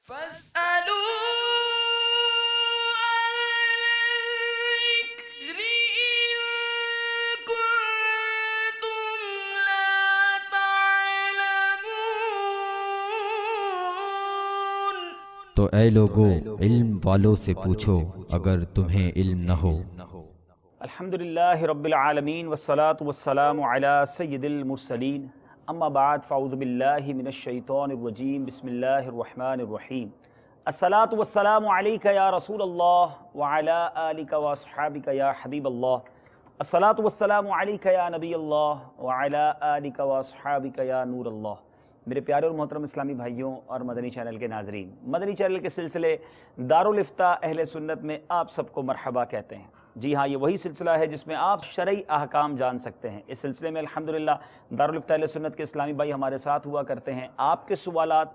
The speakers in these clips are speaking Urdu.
فاسألوا الذكر إن كنتم لا تعلمون۔ تو اے لوگو علم والوں سے پوچھو اگر تمہیں علم نہ ہو۔ الحمدللہ رب العالمین والصلاة والسلام علی سید المرسلین، اما بعد فاعوذ باللہ من الشیطان الرجیم، بسم اللہ الرحمن الرحیم۔ الصلاة والسلام علیک یا رسول اللہ وعلی آلک واصحابک یا حبیب اللہ۔ الصلاة والسلام علیک یا نبی اللہ وعلی آلک واصحابک یا نور اللہ۔ میرے پیارے اور محترم اسلامی بھائیوں اور مدنی چینل کے ناظرین، مدنی چینل کے سلسلے دارالافتاء اہل سنت میں آپ سب کو مرحبا کہتے ہیں۔ جی ہاں، یہ وہی سلسلہ ہے جس میں آپ شرعی احکام جان سکتے ہیں۔ اس سلسلے میں الحمدللہ دارالافتاء اہل سنت کے اسلامی بھائی ہمارے ساتھ ہوا کرتے ہیں، آپ کے سوالات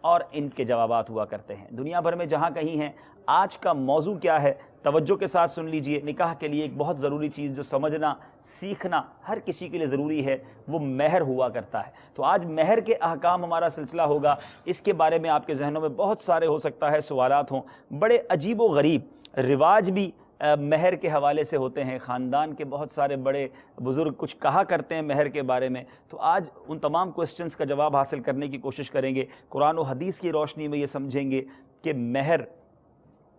اور ان کے جوابات ہوا کرتے ہیں دنیا بھر میں جہاں کہیں ہیں۔ آج کا موضوع کیا ہے، توجہ کے ساتھ سن لیجئے۔ نکاح کے لیے ایک بہت ضروری چیز جو سمجھنا سیکھنا ہر کسی کے لیے ضروری ہے، وہ مہر ہوا کرتا ہے۔ تو آج مہر کے احکام ہمارا سلسلہ ہوگا۔ اس کے بارے میں آپ کے ذہنوں میں بہت سارے ہو سکتا ہے سوالات ہوں، بڑے عجیب و غریب رواج بھی مہر کے حوالے سے ہوتے ہیں۔ خاندان کے بہت سارے بڑے بزرگ کچھ کہا کرتے ہیں مہر کے بارے میں، تو آج ان تمام کوسچنز کا جواب حاصل کرنے کی کوشش کریں گے۔ قرآن و حدیث کی روشنی میں یہ سمجھیں گے کہ مہر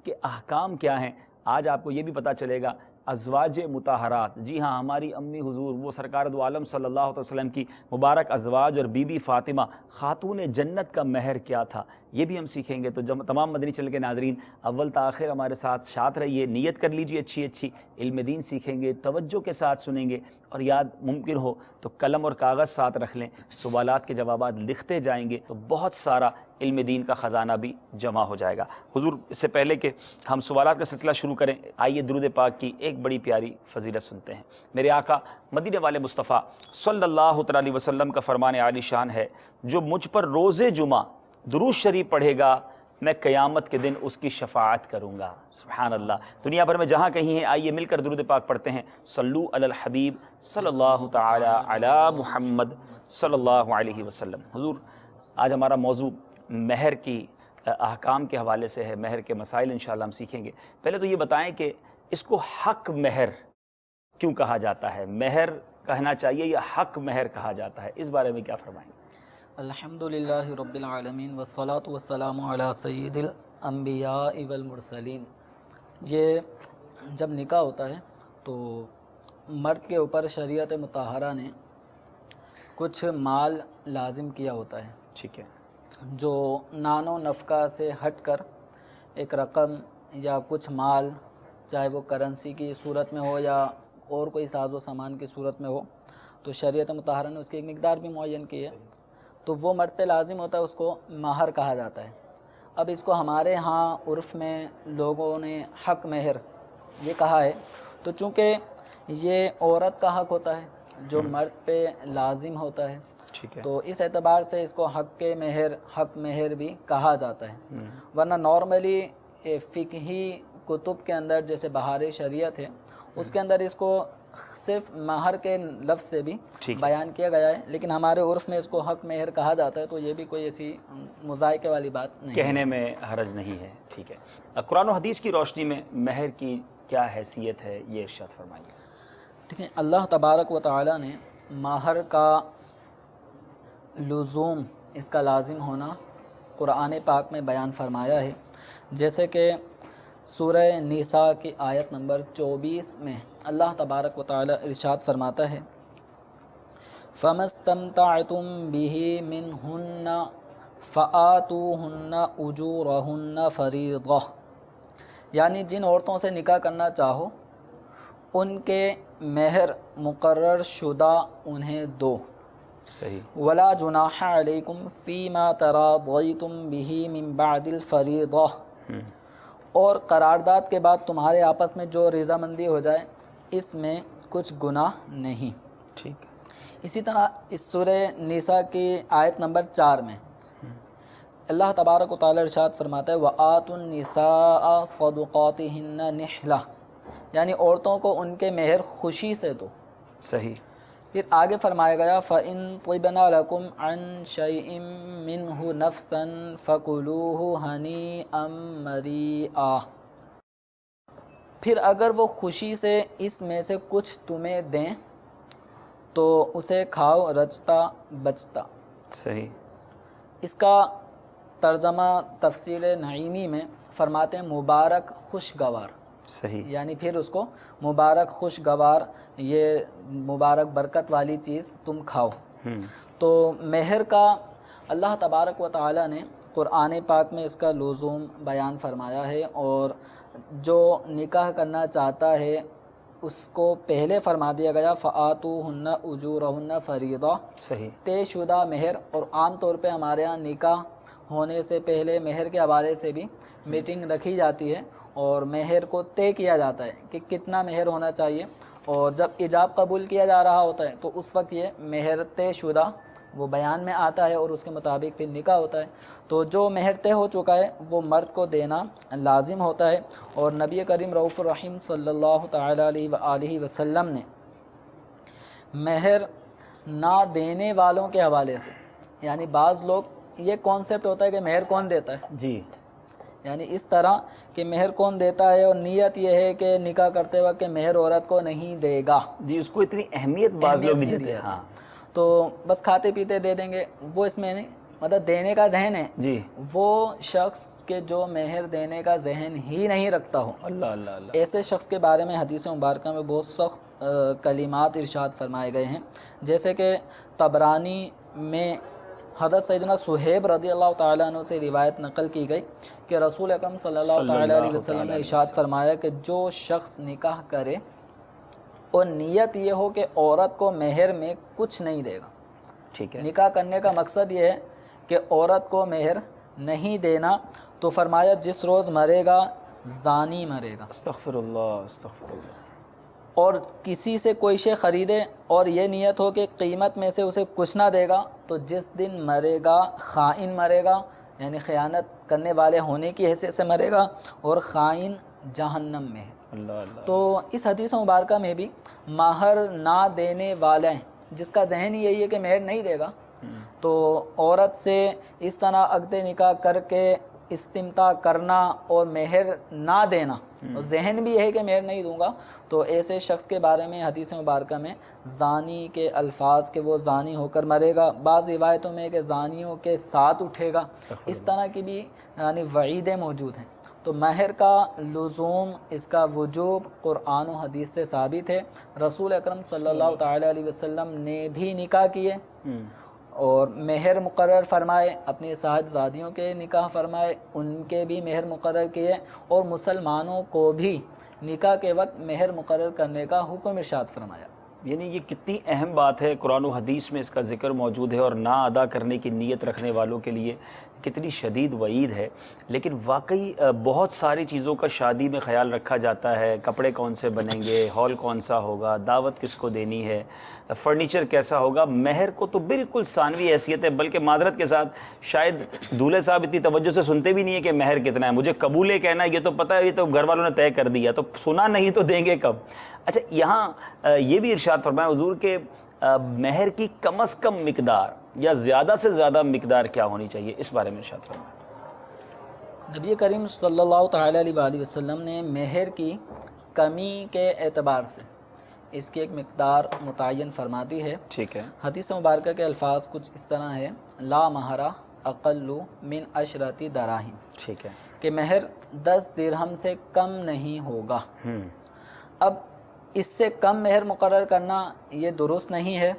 کے احکام کیا ہیں۔ آج آپ کو یہ بھی پتہ چلے گا ازواج مطہرات، جی ہاں، ہماری امی حضور وہ سرکار دو عالم صلی اللہ علیہ وسلم کی مبارک ازواج اور بی بی فاطمہ خاتون جنت کا مہر کیا تھا، یہ بھی ہم سیکھیں گے۔ تو تمام مدنی چینل کے ناظرین اول تا آخر ہمارے ساتھ رہیے، نیت کر لیجیے اچھی علم دین سیکھیں گے، توجہ کے ساتھ سنیں گے، اور یاد ممکن ہو تو قلم اور کاغذ ساتھ رکھ لیں، سوالات کے جوابات لکھتے جائیں گے تو بہت سارا علم دین کا خزانہ بھی جمع ہو جائے گا۔ حضور، اس سے پہلے کہ ہم سوالات کا سلسلہ شروع کریں، آئیے درود پاک کی ایک بڑی پیاری فضیلت سنتے ہیں۔ میرے آقا مدینے والے مصطفیٰ صلی اللہ علیہ وسلم کا فرمان عالی شان ہے، جو مجھ پر روز جمعہ درود شریف پڑھے گا میں قیامت کے دن اس کی شفاعت کروں گا۔ سبحان اللہ۔ دنیا بھر میں جہاں کہیں ہیں، آئیے مل کر درود پاک پڑھتے ہیں۔ صلو علی الحبیب صلی اللہ تعالی علی محمد صلی اللہ علیہ وسلم۔ حضور، آج ہمارا موضوع مہر کی احکام کے حوالے سے ہے، مہر کے مسائل انشاءاللہ ہم سیکھیں گے۔ پہلے تو یہ بتائیں کہ اس کو حق مہر کیوں کہا جاتا ہے؟ مہر کہنا چاہیے یا حق مہر کہا جاتا ہے، اس بارے میں کیا فرمائیں گے؟ الحمدللہ رب العالمین والصلاة والسلام علی سید الانبیاء والمرسلین۔ یہ جب نکاح ہوتا ہے تو مرد کے اوپر شریعت مطہرہ نے کچھ مال لازم کیا ہوتا ہے، ٹھیک ہے، جو نان و نفقہ سے ہٹ کر ایک رقم یا کچھ مال، چاہے وہ کرنسی کی صورت میں ہو یا اور کوئی ساز و سامان کی صورت میں ہو، تو شریعت مطہرہ نے اس کی ایک مقدار بھی معین کی ہے، تو وہ مرد پہ لازم ہوتا ہے، اس کو مہر کہا جاتا ہے۔ اب اس کو ہمارے ہاں عرف میں لوگوں نے حق مہر یہ کہا ہے، تو چونکہ یہ عورت کا حق ہوتا ہے جو مرد پہ لازم ہوتا ہے، ٹھیک ہے، تو اس اعتبار سے اس کو حق مہر بھی کہا جاتا ہے۔ ورنہ نارملی فقہی کتب کے اندر جیسے بہار شریعت ہے، اس کے اندر اس کو صرف مہر کے لفظ سے بھی بیان کیا گیا ہے، لیکن ہمارے عرف میں اس کو حق مہر کہا جاتا ہے، تو یہ بھی کوئی ایسی مذائقے والی بات نہیں ہے، کہنے میں حرج نہیں ہے۔ ٹھیک ہے، قرآن و حدیث کی روشنی میں مہر کی کیا حیثیت ہے، یہ ارشاد فرمائیے۔ دیکھیں، اللہ تبارک و تعالی نے مہر کا لزوم، اس کا لازم ہونا قرآن پاک میں بیان فرمایا ہے، جیسے کہ سورہ نساء کی آیت نمبر 24 میں اللہ تبارک و تعالی ارشاد فرماتا ہے، فَمَسْتَمْتَعْتُمْ بِهِ مِنْهُنَّ فَآتُوهُنَّ أُجُورَهُنَّ فَرِيضَةً، یعنی جن عورتوں سے نکاح کرنا چاہو ان کے مہر مقرر شدہ انہیں دو۔ صحیح۔ وَلَا جُنَاحَ عَلَيْكُمْ فِي مَا تَرَاضَيْتُمْ بِهِ مِنْ بَعْدِ الْفَرِيضَةِ، اور قرارداد کے بعد تمہارے آپس میں جو رضامندی ہو جائے اس میں کچھ گناہ نہیں۔ ٹھیک۔ اسی طرح اس سورہ نساء کی آیت نمبر 4 میں اللہ تبارک و تعالی ارشاد فرماتا ہے، وَآتُوا النِّسَاءَ صَدُقَاتِهِنَّ نِحْلَةً، یعنی عورتوں کو ان کے مہر خوشی سے دو۔ صحیح۔ پھر آگے فرمایا گیا فَإِن طِبْنَ لَكُمْ عَنْ شَيْءٍ مِّنْهُ نَفْسًا فَكُلُوهُ هَنِيئًا مَرِيئًا، پھر اگر وہ خوشی سے اس میں سے کچھ تمہیں دیں تو اسے کھاؤ رچتا بچتا۔ صحیح۔ اس کا ترجمہ تفسیر نعیمی میں فرماتے ہیں مبارک خوشگوار، صحیح، یعنی پھر اس کو مبارک خوشگوار، یہ مبارک برکت والی چیز تم کھاؤ۔ تو مہر کا اللہ تبارک و تعالی نے قرآن پاک میں اس کا لزوم بیان فرمایا ہے، اور جو نکاح کرنا چاہتا ہے اس کو پہلے فرما دیا گیا فَآتُوهُنَّ أُجُورَهُنَّ فَرِيضَةً، صحیح، طے شدہ مہر۔ اور عام طور پہ ہمارے ہاں نکاح ہونے سے پہلے مہر کے حوالے سے بھی میٹنگ رکھی جاتی ہے اور مہر کو طے کیا جاتا ہے کہ کتنا مہر ہونا چاہیے، اور جب ایجاب قبول کیا جا رہا ہوتا ہے تو اس وقت یہ مہر طے شدہ وہ بیان میں آتا ہے اور اس کے مطابق پھر نکاح ہوتا ہے۔ تو جو مہر طے ہو چکا ہے وہ مرد کو دینا لازم ہوتا ہے، اور نبی کریم رؤوف الرحیم صلی اللہ تعالیٰ علیہ وآلہ وسلم نے مہر نہ دینے والوں کے حوالے سے، یعنی بعض لوگ یہ کانسیپٹ ہوتا ہے کہ مہر کون دیتا ہے، جی، یعنی اس طرح کہ مہر کون دیتا ہے، اور نیت یہ ہے کہ نکاح کرتے وقت کہ مہر عورت کو نہیں دے گا، جی، اس کو اتنی اہمیت بعض لوگ نہیں دیتے ہیں۔ ہاں، تو بس کھاتے پیتے دے دیں گے، وہ اس میں نہیں، مطلب دینے کا ذہن ہے جی، وہ شخص کے جو مہر دینے کا ذہن ہی نہیں رکھتا ہو، اللہ اللہ اللہ، ایسے شخص کے بارے میں حدیث مبارکہ میں بہت سخت کلمات ارشاد فرمائے گئے ہیں، جیسے کہ طبرانی میں حضرت سیدنا صہیب رضی اللہ تعالیٰ عنہ سے روایت نقل کی گئی کہ رسول اکرم صلی اللہ تعالیٰ علیہ وسلم نے ارشاد فرمایا کہ جو شخص نکاح کرے اور نیت یہ ہو کہ عورت کو مہر میں کچھ نہیں دے گا، ٹھیک ہے، نکاح کرنے کا مقصد یہ ہے کہ عورت کو مہر نہیں دینا، تو فرمایا جس روز مرے گا زانی مرے گا، استغفر اللہ، استغفر اللہ، اور کسی سے کوئی شے خریدے اور یہ نیت ہو کہ قیمت میں سے اسے کچھ نہ دے گا تو جس دن مرے گا خائن مرے گا، یعنی خیانت کرنے والے ہونے کی حیثیت سے مرے گا، اور خائن جہنم میں ہے۔ اللہ اللہ، تو اس حدیث مبارکہ میں بھی مہر نہ دینے والے جس کا ذہن یہی ہے کہ مہر نہیں دے گا، تو عورت سے اس طرح عقد نکاح کر کے استمتاع کرنا اور مہر نہ دینا، اور ذہن بھی ہے کہ مہر نہیں دوں گا، تو ایسے شخص کے بارے میں حدیث مبارکہ میں زانی کے الفاظ کہ وہ زانی ہو کر مرے گا، بعض روایتوں میں کہ زانیوں کے ساتھ اٹھے گا، اس طرح کی بھی یعنی وعیدیں موجود ہیں۔ تو مہر کا لزوم، اس کا وجوب قرآن و حدیث سے ثابت ہے، رسول اکرم صلی اللہ تعالیٰ علیہ وسلم نے بھی نکاح کیے اور مہر مقرر فرمائے، اپنی صاحبزادیوں کے نکاح فرمائے، ان کے بھی مہر مقرر کیے، اور مسلمانوں کو بھی نکاح کے وقت مہر مقرر کرنے کا حکم ارشاد فرمایا۔ یعنی یہ کتنی اہم بات ہے، قرآن و حدیث میں اس کا ذکر موجود ہے، اور نہ ادا کرنے کی نیت رکھنے والوں کے لیے کتنی شدید وعید ہے۔ لیکن واقعی بہت ساری چیزوں کا شادی میں خیال رکھا جاتا ہے، کپڑے کون سے بنیں گے، ہال کون سا ہوگا، دعوت کس کو دینی ہے، فرنیچر کیسا ہوگا، مہر کو تو بالکل ثانوی حیثیت ہے، بلکہ معذرت کے ساتھ شاید دولہے صاحب اتنی توجہ سے سنتے بھی نہیں ہے کہ مہر کتنا ہے، مجھے قبول ہے کہنا ہے، یہ تو پتہ ہے، یہ تو گھر والوں نے طے کر دیا، تو سنا نہیں تو دیں گے کب۔ اچھا، یہاں یہ بھی ارشاد فرمایا حضور کہ مہر کی کم از کم مقدار یا زیادہ سے زیادہ مقدار کیا ہونی چاہیے، اس بارے میں ارشاد فرمایا۔ نبی کریم صلی اللہ تعالیٰ علیہ وآلہ وسلم نے مہر کی کمی کے اعتبار سے اس کی ایک مقدار متعین فرما دی ہے۔ ٹھیک ہے، حدیث مبارکہ کے الفاظ کچھ اس طرح ہے، لا مہر اقل من 10 دراہم، ٹھیک ہے، کہ مہر 10 درہم سے کم نہیں ہوگا۔ اب اس سے کم مہر مقرر کرنا یہ درست نہیں ہے،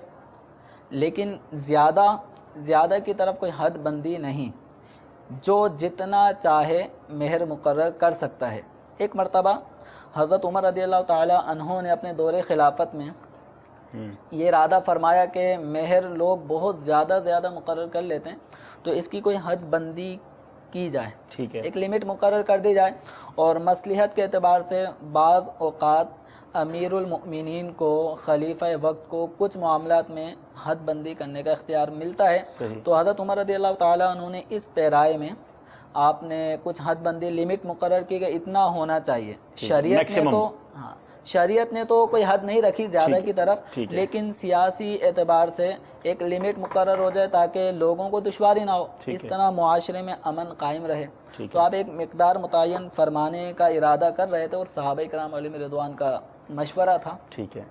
لیکن زیادہ کی طرف کوئی حد بندی نہیں، جو جتنا چاہے مہر مقرر کر سکتا ہے۔ ایک مرتبہ حضرت عمر رضی اللہ تعالی عنہ نے اپنے دور خلافت میں یہ ارادہ فرمایا کہ مہر لوگ بہت زیادہ مقرر کر لیتے ہیں، تو اس کی کوئی حد بندی کی جائے، ٹھیک ہے، ایک لمٹ مقرر کر دی جائے، اور مصلحت کے اعتبار سے بعض اوقات امیر المؤمنین کو، خلیفہ وقت کو کچھ معاملات میں حد بندی کرنے کا اختیار ملتا ہے۔ تو حضرت عمر رضی اللہ تعالیٰ عنہ نے اس پیرائے میں آپ نے کچھ حد بندی لمٹ مقرر کی کہ اتنا ہونا چاہیے۔ شریعت میں تو شریعت نے تو کوئی حد نہیں رکھی زیادہ کی طرف، ٹھیک ہے۔ لیکن سیاسی اعتبار سے ایک لمٹ مقرر ہو جائے تاکہ لوگوں کو دشواری نہ ہو، اس طرح معاشرے میں امن قائم رہے۔ تو آپ ایک مقدار متعین فرمانے کا ارادہ کر رہے تھے اور صحابہ کرام علیہم رضوان کا مشورہ تھا، ٹھیک ہے۔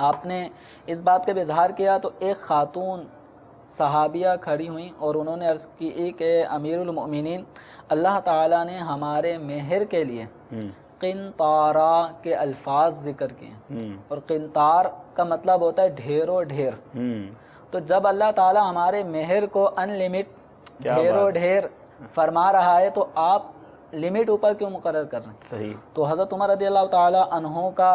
آپ نے اس بات کا بھی اظہار کیا تو ایک خاتون صحابیہ کھڑی ہوئیں اور انہوں نے عرض کی کہ امیر المؤمنین، اللہ تعالیٰ نے ہمارے مہر کے لیے قنطارہ کے الفاظ ذکر کیے، اور قنطار کا مطلب ہوتا ہے ڈھیر و ڈھیر۔ تو جب اللہ تعالیٰ ہمارے مہر کو ان لمٹ ڈھیر و ڈھیر فرما رہا ہے تو آپ لمٹ اوپر کیوں مقرر کر رہے ہیں؟ صحیح۔ تو حضرت عمر رضی اللہ تعالیٰ عنہ کا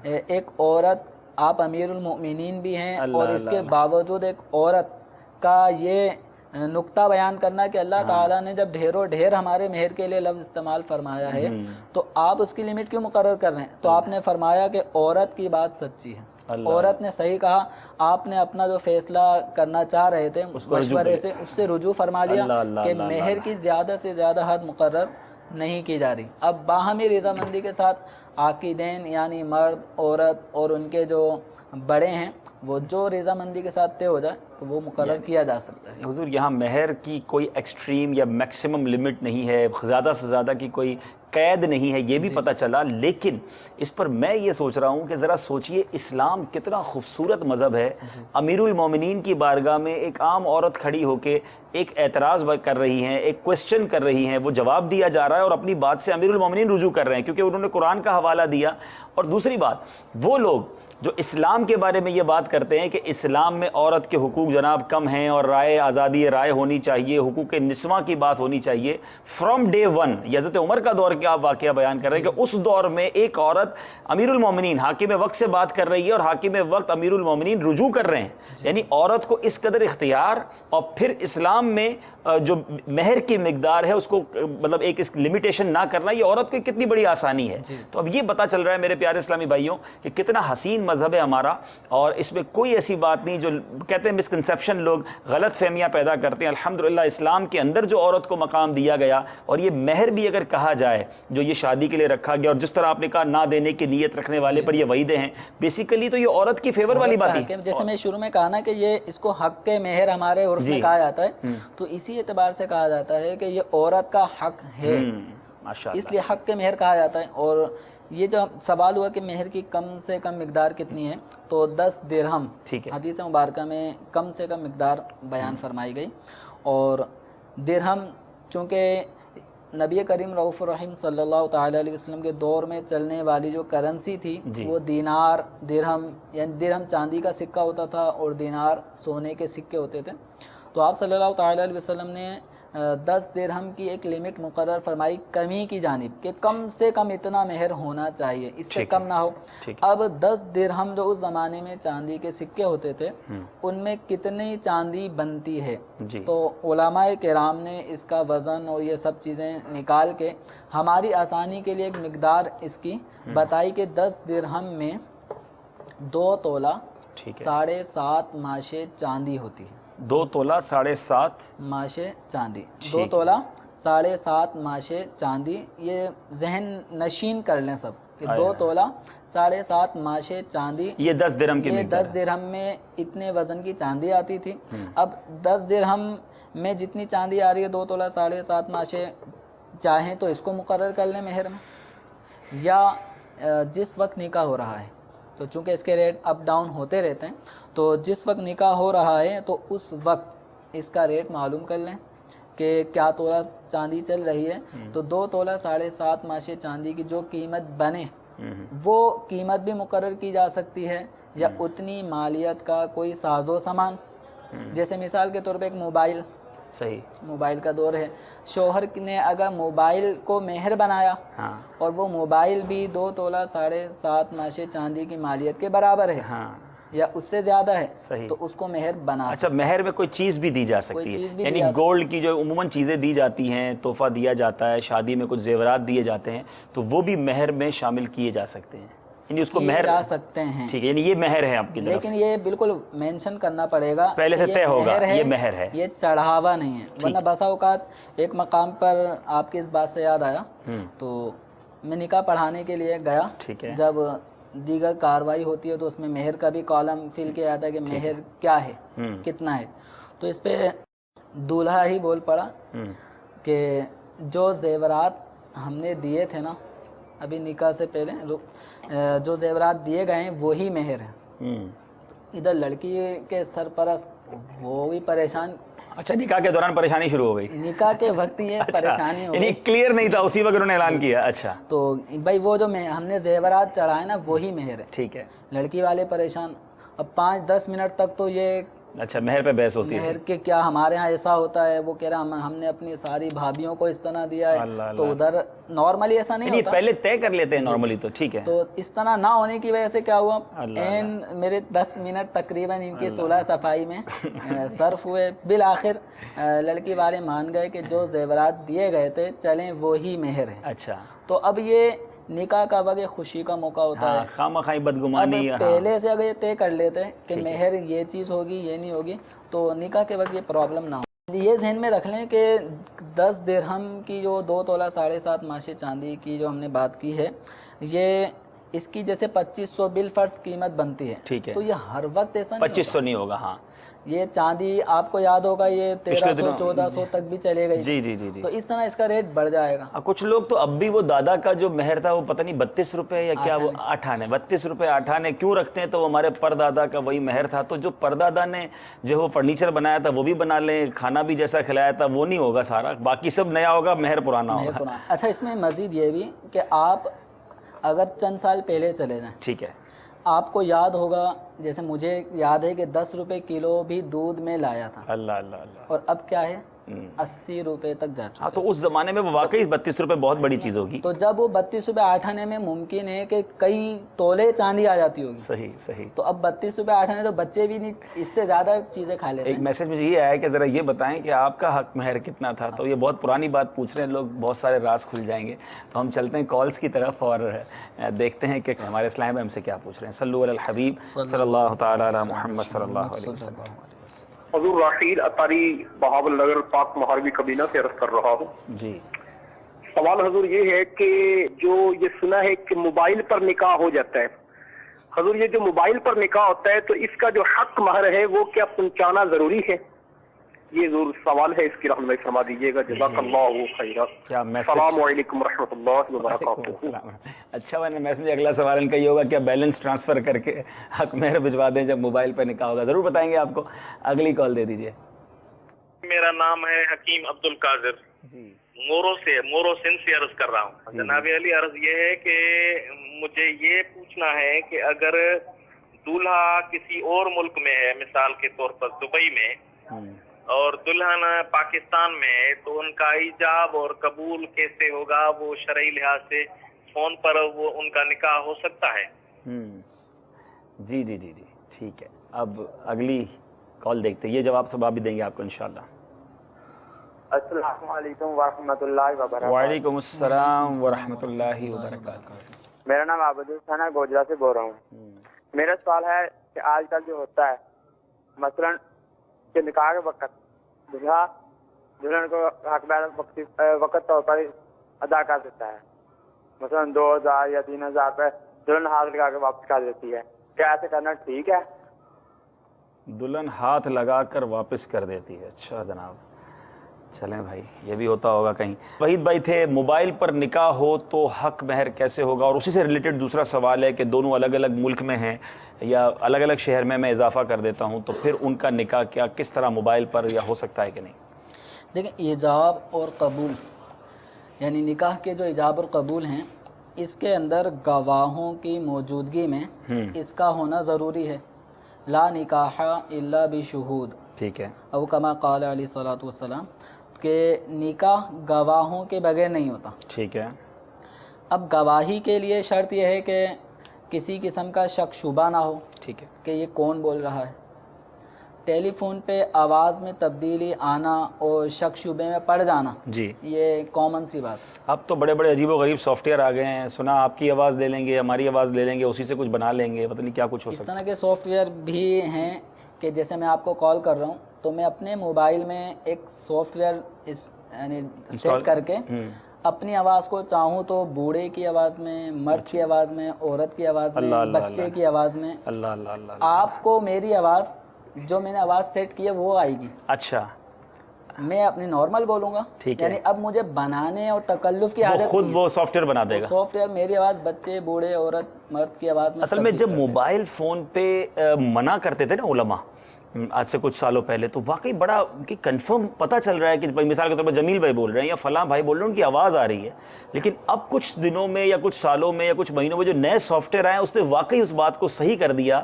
ایک عورت، آپ امیر المؤمنین بھی ہیں اور اس کے باوجود ایک عورت کا یہ نقطہ بیان کرنا کہ اللہ تعالیٰ نے جب ڈھیر و ڈھیر ہمارے مہر کے لیے لفظ استعمال فرمایا ہے تو آپ اس کی لمٹ کیوں مقرر کر رہے ہیں؟ تو آپ نے فرمایا کہ عورت کی بات سچی ہے، عورت نے صحیح کہا، آپ نے اپنا جو فیصلہ کرنا چاہ رہے تھے مشورے سے اس سے رجوع فرما لیا کہ مہر کی زیادہ سے زیادہ حد مقرر نہیں کی جا رہی۔ اب باہمی رضامندی کے ساتھ عاقدین یعنی مرد، عورت اور ان کے جو بڑے ہیں وہ جو رضامندی کے ساتھ طے ہو جائے تو وہ مقرر کیا جا سکتا ہے۔ حضور یہاں مہر کی کوئی ایکسٹریم یا میکسیمم لمٹ نہیں ہے، زیادہ سے زیادہ کی کوئی قید نہیں ہے، یہ بھی پتہ چلا، لیکن اس پر میں یہ سوچ رہا ہوں کہ ذرا سوچئے اسلام کتنا خوبصورت مذہب ہے۔ امیر المومنین کی بارگاہ میں ایک عام عورت کھڑی ہو کے ایک اعتراض کر رہی ہیں، ایک کوسچن کر رہی ہیں، وہ جواب دیا جا رہا ہے اور اپنی بات سے امیر المومنین رجوع کر رہے ہیں کیونکہ انہوں نے قرآن کا حوالہ دیا۔ اور دوسری بات، وہ لوگ جو اسلام کے بارے میں یہ بات کرتے ہیں کہ اسلام میں عورت کے حقوق جناب کم ہیں اور رائے آزادی رائے ہونی چاہیے، حقوق نسواں کی بات ہونی چاہیے، فرام ڈے ون، حضرت عمر کا دور کے آپ واقعہ بیان کر رہے ہیں کہ اس دور میں ایک عورت امیر المومنین حاکم وقت سے بات کر رہی ہے اور حاکم وقت امیر المومنین رجوع کر رہے ہیں، یعنی عورت کو اس قدر اختیار، اور پھر اسلام میں جو مہر کی مقدار ہے اس کو مطلب ایک اس لمیٹیشن نہ کرنا، یہ عورت کو کتنی بڑی آسانی ہے۔ تو اب یہ پتہ چل رہا ہے میرے پیارے اسلامی بھائیوں کہ کتنا حسین مذہب ہے ہمارا، اور اس میں کوئی ایسی بات نہیں جو کہتے ہیں مسکنسیپشن، لوگ غلط فہمیاں پیدا کرتے ہیں۔ الحمدللہ اسلام کے اندر جو عورت کو مقام دیا گیا، اور یہ مہر بھی اگر کہا جائے جو یہ شادی کے لیے رکھا گیا، اور جس طرح آپ نے کہا نہ دینے کی نیت رکھنے والے پر یہ وعیدیں ہیں، بیسیکلی تو یہ عورت کی فیور والی بات ہے۔ جیسے میں شروع میں کہا نا کہ یہ اس کو حق کے مہر ہمارے عرف میں کہا جاتا ہے، تو اسی اعتبار سے کہا جاتا ہے کہ یہ عورت کا حق ہے، اس لیے حق کے مہر کہا جاتا ہے۔ اور یہ جو سوال ہوا کہ مہر کی کم سے کم مقدار کتنی ہے، تو 10 درہم حدیث مبارکہ میں کم سے کم مقدار بیان فرمائی گئی۔ اور درہم چونکہ نبی کریم رؤوف الرحیم صلی اللہ تعالیٰ علیہ وسلم کے دور میں چلنے والی جو کرنسی تھی وہ دینار، درہم، یعنی درہم چاندی کا سکہ ہوتا تھا اور دینار سونے کے سکے ہوتے تھے۔ تو آپ صلی اللہ تعالیٰ علیہ وسلم نے 10 درہم کی ایک لمٹ مقرر فرمائی کمی کی جانب کہ کم سے کم اتنا مہر ہونا چاہیے، اس سے کم نہ ہو۔ اب 10 درہم جو اس زمانے میں چاندی کے سکے ہوتے تھے ان میں کتنی چاندی بنتی ہے، تو علماء کرام نے اس کا وزن اور یہ سب چیزیں نکال کے ہماری آسانی کے لیے ایک مقدار اس کی بتائی کہ 10 درہم میں 2 تولہ 7.5 ماشے چاندی ہوتی ہے۔ 2 تولہ 7.5 ماشے چاندی، 2 تولہ 7.5 ماشے چاندی، یہ ذہن نشین کر لیں سب کہ 2 تولہ 7.5 ماشے چاندی، یہ 10 درہم کی یہ 10 درہم میں اتنے وزن کی چاندی آتی تھی۔ اب 10 درہم میں جتنی چاندی آ رہی ہے 2 تولہ 7.5 ماشے، چاہیں تو اس کو مقرر کر لیں مہر میں، یا جس وقت نکاح ہو رہا ہے، تو چونکہ اس کے ریٹ اپ ڈاؤن ہوتے رہتے ہیں، تو جس وقت نکاح ہو رہا ہے تو اس وقت اس کا ریٹ معلوم کر لیں کہ کیا تولہ چاندی چل رہی ہے، تو 2 تولہ 7.5 ماشے چاندی کی جو قیمت بنے وہ قیمت بھی مقرر کی جا سکتی ہے، یا اتنی مالیت کا کوئی ساز و سامان، جیسے مثال کے طور پہ ایک موبائل، موبائل کا دور ہے، شوہر نے اگر موبائل کو مہر بنایا اور وہ موبائل بھی 2 تولہ 7.5 ماشے چاندی کی مالیت کے برابر ہے یا اس سے زیادہ ہے، تو اس کو مہر بنا اچھا مہر میں کوئی چیز بھی دی جا سکتی ہے، یعنی گولڈ کی جو عموماً چیزیں دی جاتی ہیں، تحفہ دیا جاتا ہے، شادی میں کچھ زیورات دیے جاتے ہیں، تو وہ بھی مہر میں شامل کیے جا سکتے ہیں، یعنی اس کو مہر جا سکتے ہیں، ٹھیک ہے، یعنی یہ مہر ہے آپ کی طرف، لیکن یہ بالکل مینشن کرنا پڑے گا پہلے سے طے ہوگا یہ مہر ہے، یہ چڑھاوا نہیں ہے، ورنہ بسا اوقات ایک مقام پر آپ کی اس بات سے یاد آیا، تو میں نکاح پڑھانے کے لیے گیا، جب دیگر کاروائی ہوتی ہے تو اس میں مہر کا بھی کالم فل کیا جاتا ہے کہ مہر کیا ہے، کتنا ہے. تو اس پہ دولہا ہی بول پڑا کہ جو زیورات ہم نے دیے تھے نا ابھی نکاح سے پہلے، جو زیورات دیے گئے ہیں وہی مہر ہے. ادھر لڑکی کے سرپرست وہ بھی پریشان. اچھا، نکاح کے دوران پریشانی شروع ہو گئی؟ نکاح کے وقت یہ پریشانی ہو یعنی گئی، کلیئر نہیں تھا، اسی وقت انہوں نے اعلان کیا. اچھا تو بھائی وہ جو ہم نے زیورات چڑھائے نا وہی مہر ہے. ٹھیک ہے. لڑکی والے پریشان. اب 5-10 منٹ تک تو یہ اچھا، مہر پہ بحث ہوتی ہے. مہر کے کیا ہمارے ہاں ایسا ہوتا ہے، وہ کہہ رہا ہم نے اپنی ساری بھابھیوں کو اس طرح دیا ہے. تو ادھر نارملی ایسا نہیں ہوتا، پہلے طے کر لیتے ہیں نارملی. تو ٹھیک ہے. تو اس طرح نہ ہونے کی وجہ سے کیا ہوا، میرے 10 منٹ تقریباً ان کی صلح صفائی میں صرف ہوئے. بالآخر لڑکی والے مان گئے کہ جو زیورات دیے گئے تھے چلیں وہی مہر ہے. اچھا، تو اب یہ نکاح کا وقت خوشی کا موقع ہوتا ہے. خامخواہی اب بدگمانی. پہلے سے اگر یہ طے کر لیتے کہ مہر یہ چیز ہوگی یہ نہیں ہوگی تو نکاح کے وقت یہ پرابلم نہ ہو. یہ ذہن میں رکھ لیں کہ 10 درہم کی جو 2 تولہ 7.5 ماشے چاندی کی جو ہم نے بات کی ہے، یہ اس کی جیسے 2500 بالفرض قیمت بنتی ہے. ٹھیک ہے. تو یہ ہر وقت ایسا نہیں 2500 نہیں ہوگا. ہاں، یہ چاندی آپ کو یاد ہوگا یہ 1300-1400 تک بھی چلے گئی. جی جی جی جی. تو اس طرح اس کا ریٹ بڑھ جائے گا. کچھ لوگ تو اب بھی وہ دادا کا جو مہر تھا وہ پتہ نہیں 32 روپے یا کیا، وہ 8 آنے 32 روپے 8 آنے کیوں رکھتے ہیں؟ تو وہ ہمارے پردادا کا وہی مہر تھا. تو جو پردادا نے جو وہ فرنیچر بنایا تھا وہ بھی بنا لیں، کھانا بھی جیسا کھلایا تھا وہ نہیں ہوگا سارا، باقی سب نیا ہوگا، مہر پرانا ہوگا. اچھا، اس میں مزید یہ بھی کہ آپ اگر چند سال پہلے چلے جائیں، ٹھیک ہے، آپ کو یاد ہوگا، جیسے مجھے یاد ہے کہ 10 روپے کلو بھی دودھ میں لایا تھا. اللہ اللہ اللہ. اور اب کیا ہے 80 روپے تک جا چکا. تو اس زمانے میں وہ واقعی 32 روپے بہت بڑی چیز ہوگی. تو جب وہ 32 روپے 8 آنے میں ممکن ہے کہ کئی تولے چاندی آ جاتی ہوگی. صحیح صحیح. تو اب 32 روپے 8 آنے تو بچے بھی نہیں اس سے زیادہ چیزیں کھا لیتے ہیں. ایک میسج مجھے یہ آیا کہ ذرا یہ بتائیں کہ آپ کا حق مہر کتنا تھا. تو یہ بہت پرانی بات پوچھ رہے ہیں لوگ، بہت سارے راز کھل جائیں گے. تو ہم چلتے ہیں کالز کی طرف اور دیکھتے ہیں کہ ہمارے اسلام میں ہم سے کیا پوچھ رہے ہیں. صلو علی الحبیب صلی اللہ تعالی علی محمد صلی اللہ علیہ وسلم. حضور راحیل اطاری بہاول نگر پاک محاربی قبیلہ سے عرض کر رہا ہوں. جی، سوال حضور یہ ہے کہ جو یہ سنا ہے کہ موبائل پر نکاح ہو جاتا ہے، حضور یہ جو موبائل پر نکاح ہوتا ہے تو اس کا جو حق مہر ہے وہ کیا پہنچانا ضروری ہے؟ یہ ضرور سوال ہے، اس کی رحمت فرما دیجیے گا. جزاک اللہ خیرا. السلام علیکم ورحمۃ اللہ وبرکاتہ. اچھا، میں نے میسج اگلا سوال ان کا یہ ہوگا کیا بیلنس ٹرانسفر کر کے حق مہر بھجوا دیں جب موبائل پہ نکاح ہوگا؟ ضرور بتائیں گے آپ کو. اگلی کال دے دیجیے. میرا نام ہے حکیم عبد القادر، مورو سندھ سے عرض کر رہا ہوں. جناب علی، عرض یہ ہے کہ مجھے یہ پوچھنا ہے کہ اگر دولہا کسی اور ملک میں ہے، مثال کے طور پر دبئی میں، اور دلہن پاکستان میں ہے، تو ان کا ایجاب اور قبول کیسے ہوگا؟ وہ شرعی لحاظ سے فون پر وہ ان کا نکاح ہو سکتا ہے؟ جی جی جی جی ٹھیک ہے. اب اگلی کال دیکھتے ہیں، یہ جواب سب آپ بھی دیں گے آپ کو انشاءاللہ. السلام علیکم ورحمۃ اللہ وبرکاتہ. وعلیکم السلام ورحمۃ اللہ وبرکاتہ. میرا نام عابد الحسن ہے، گوجرا سے بول رہا ہوں. میرا سوال ہے کہ آج کل جو ہوتا ہے مثلاً کہ نکاح کے وقت دلہا دلہن کو حق مہر وقت طور پر ادا کر دیتا ہے، مثلاً 2000 یا 3000 روپے دلہن ہاتھ لگا کے واپس کر دیتی ہے. کیا ایسے کرنا ٹھیک ہے؟ دلہن ہاتھ لگا کر واپس کر دیتی ہے. اچھا جناب، چلیں بھائی، یہ بھی ہوتا ہوگا کہیں. وحید بھائی تھے، موبائل پر نکاح ہو تو حق مہر کیسے ہوگا؟ اور اسی سے ریلیٹڈ دوسرا سوال ہے کہ دونوں الگ الگ ملک میں ہیں یا الگ الگ شہر میں اضافہ کر دیتا ہوں تو پھر ان کا نکاح کیا کس طرح موبائل پر یا ہو سکتا ہے کہ نہیں؟ دیکھیں، ایجاب اور قبول یعنی نکاح کے جو ایجاب اور قبول ہیں، اس کے اندر گواہوں کی موجودگی میں اس کا ہونا ضروری ہے. لا نکاح الا بشہود. ٹھیک ہے. او کما قال علیہ الصلوۃ والسلام، کہ نکاح گواہوں کے بغیر نہیں ہوتا. ٹھیک ہے. اب گواہی کے لیے شرط یہ ہے کہ کسی قسم کا شک شبہ نہ ہو. ٹھیک ہے. کہ یہ کون بول رہا ہے. ٹیلی فون پہ آواز میں تبدیلی آنا اور شک شبے میں پڑ جانا، جی، یہ کامن سی بات ہے. اب تو بڑے بڑے عجیب و غریب سافٹ ویئر آ گئے ہیں، سنا آپ کی آواز لے لیں گے، ہماری آواز لے لیں گے، اسی سے کچھ بنا لیں گے، پتہ نہیں کیا کچھ ہو اس سکتا ہے. طرح کے سافٹ ویئر بھی ہیں کہ جیسے میں آپ کو کال کر رہا ہوں تو میں اپنے موبائل میں ایک سافٹ ویئر یعنی سیٹ کر کے اپنی آواز کو چاہوں تو بوڑھے کی آواز میں، مرد کی آواز میں، عورت کی آواز میں، بچے کی آواز میں، اللہ اللہ اللہ۔ آپ کو میری آواز جو میں نے آواز سیٹ کی ہے وہ آئے گی، اچھا، میں اپنی نارمل بولوں گا، یعنی اب مجھے بنانے اور تکلف کی عادت خود وہ سافٹ ویئر بنا دے گا، سافٹ ویئر میری آواز بچے، بوڑھے، عورت، مرد کی آواز میں۔ اصل میں جب موبائل فون پہ منع کرتے تھے نا علماء آج سے کچھ سالوں پہلے، تو واقعی بڑا کہ کنفرم پتہ چل رہا ہے کہ مثال کے طور پر جمیل بھائی بول رہے ہیں یا فلاں بھائی بول رہے ہیں، ان کی آواز آ رہی ہے، لیکن اب کچھ دنوں میں یا کچھ سالوں میں یا کچھ مہینوں میں جو نئے سافٹ ویئر آئے ہیں اس نے واقعی اس بات کو صحیح کر دیا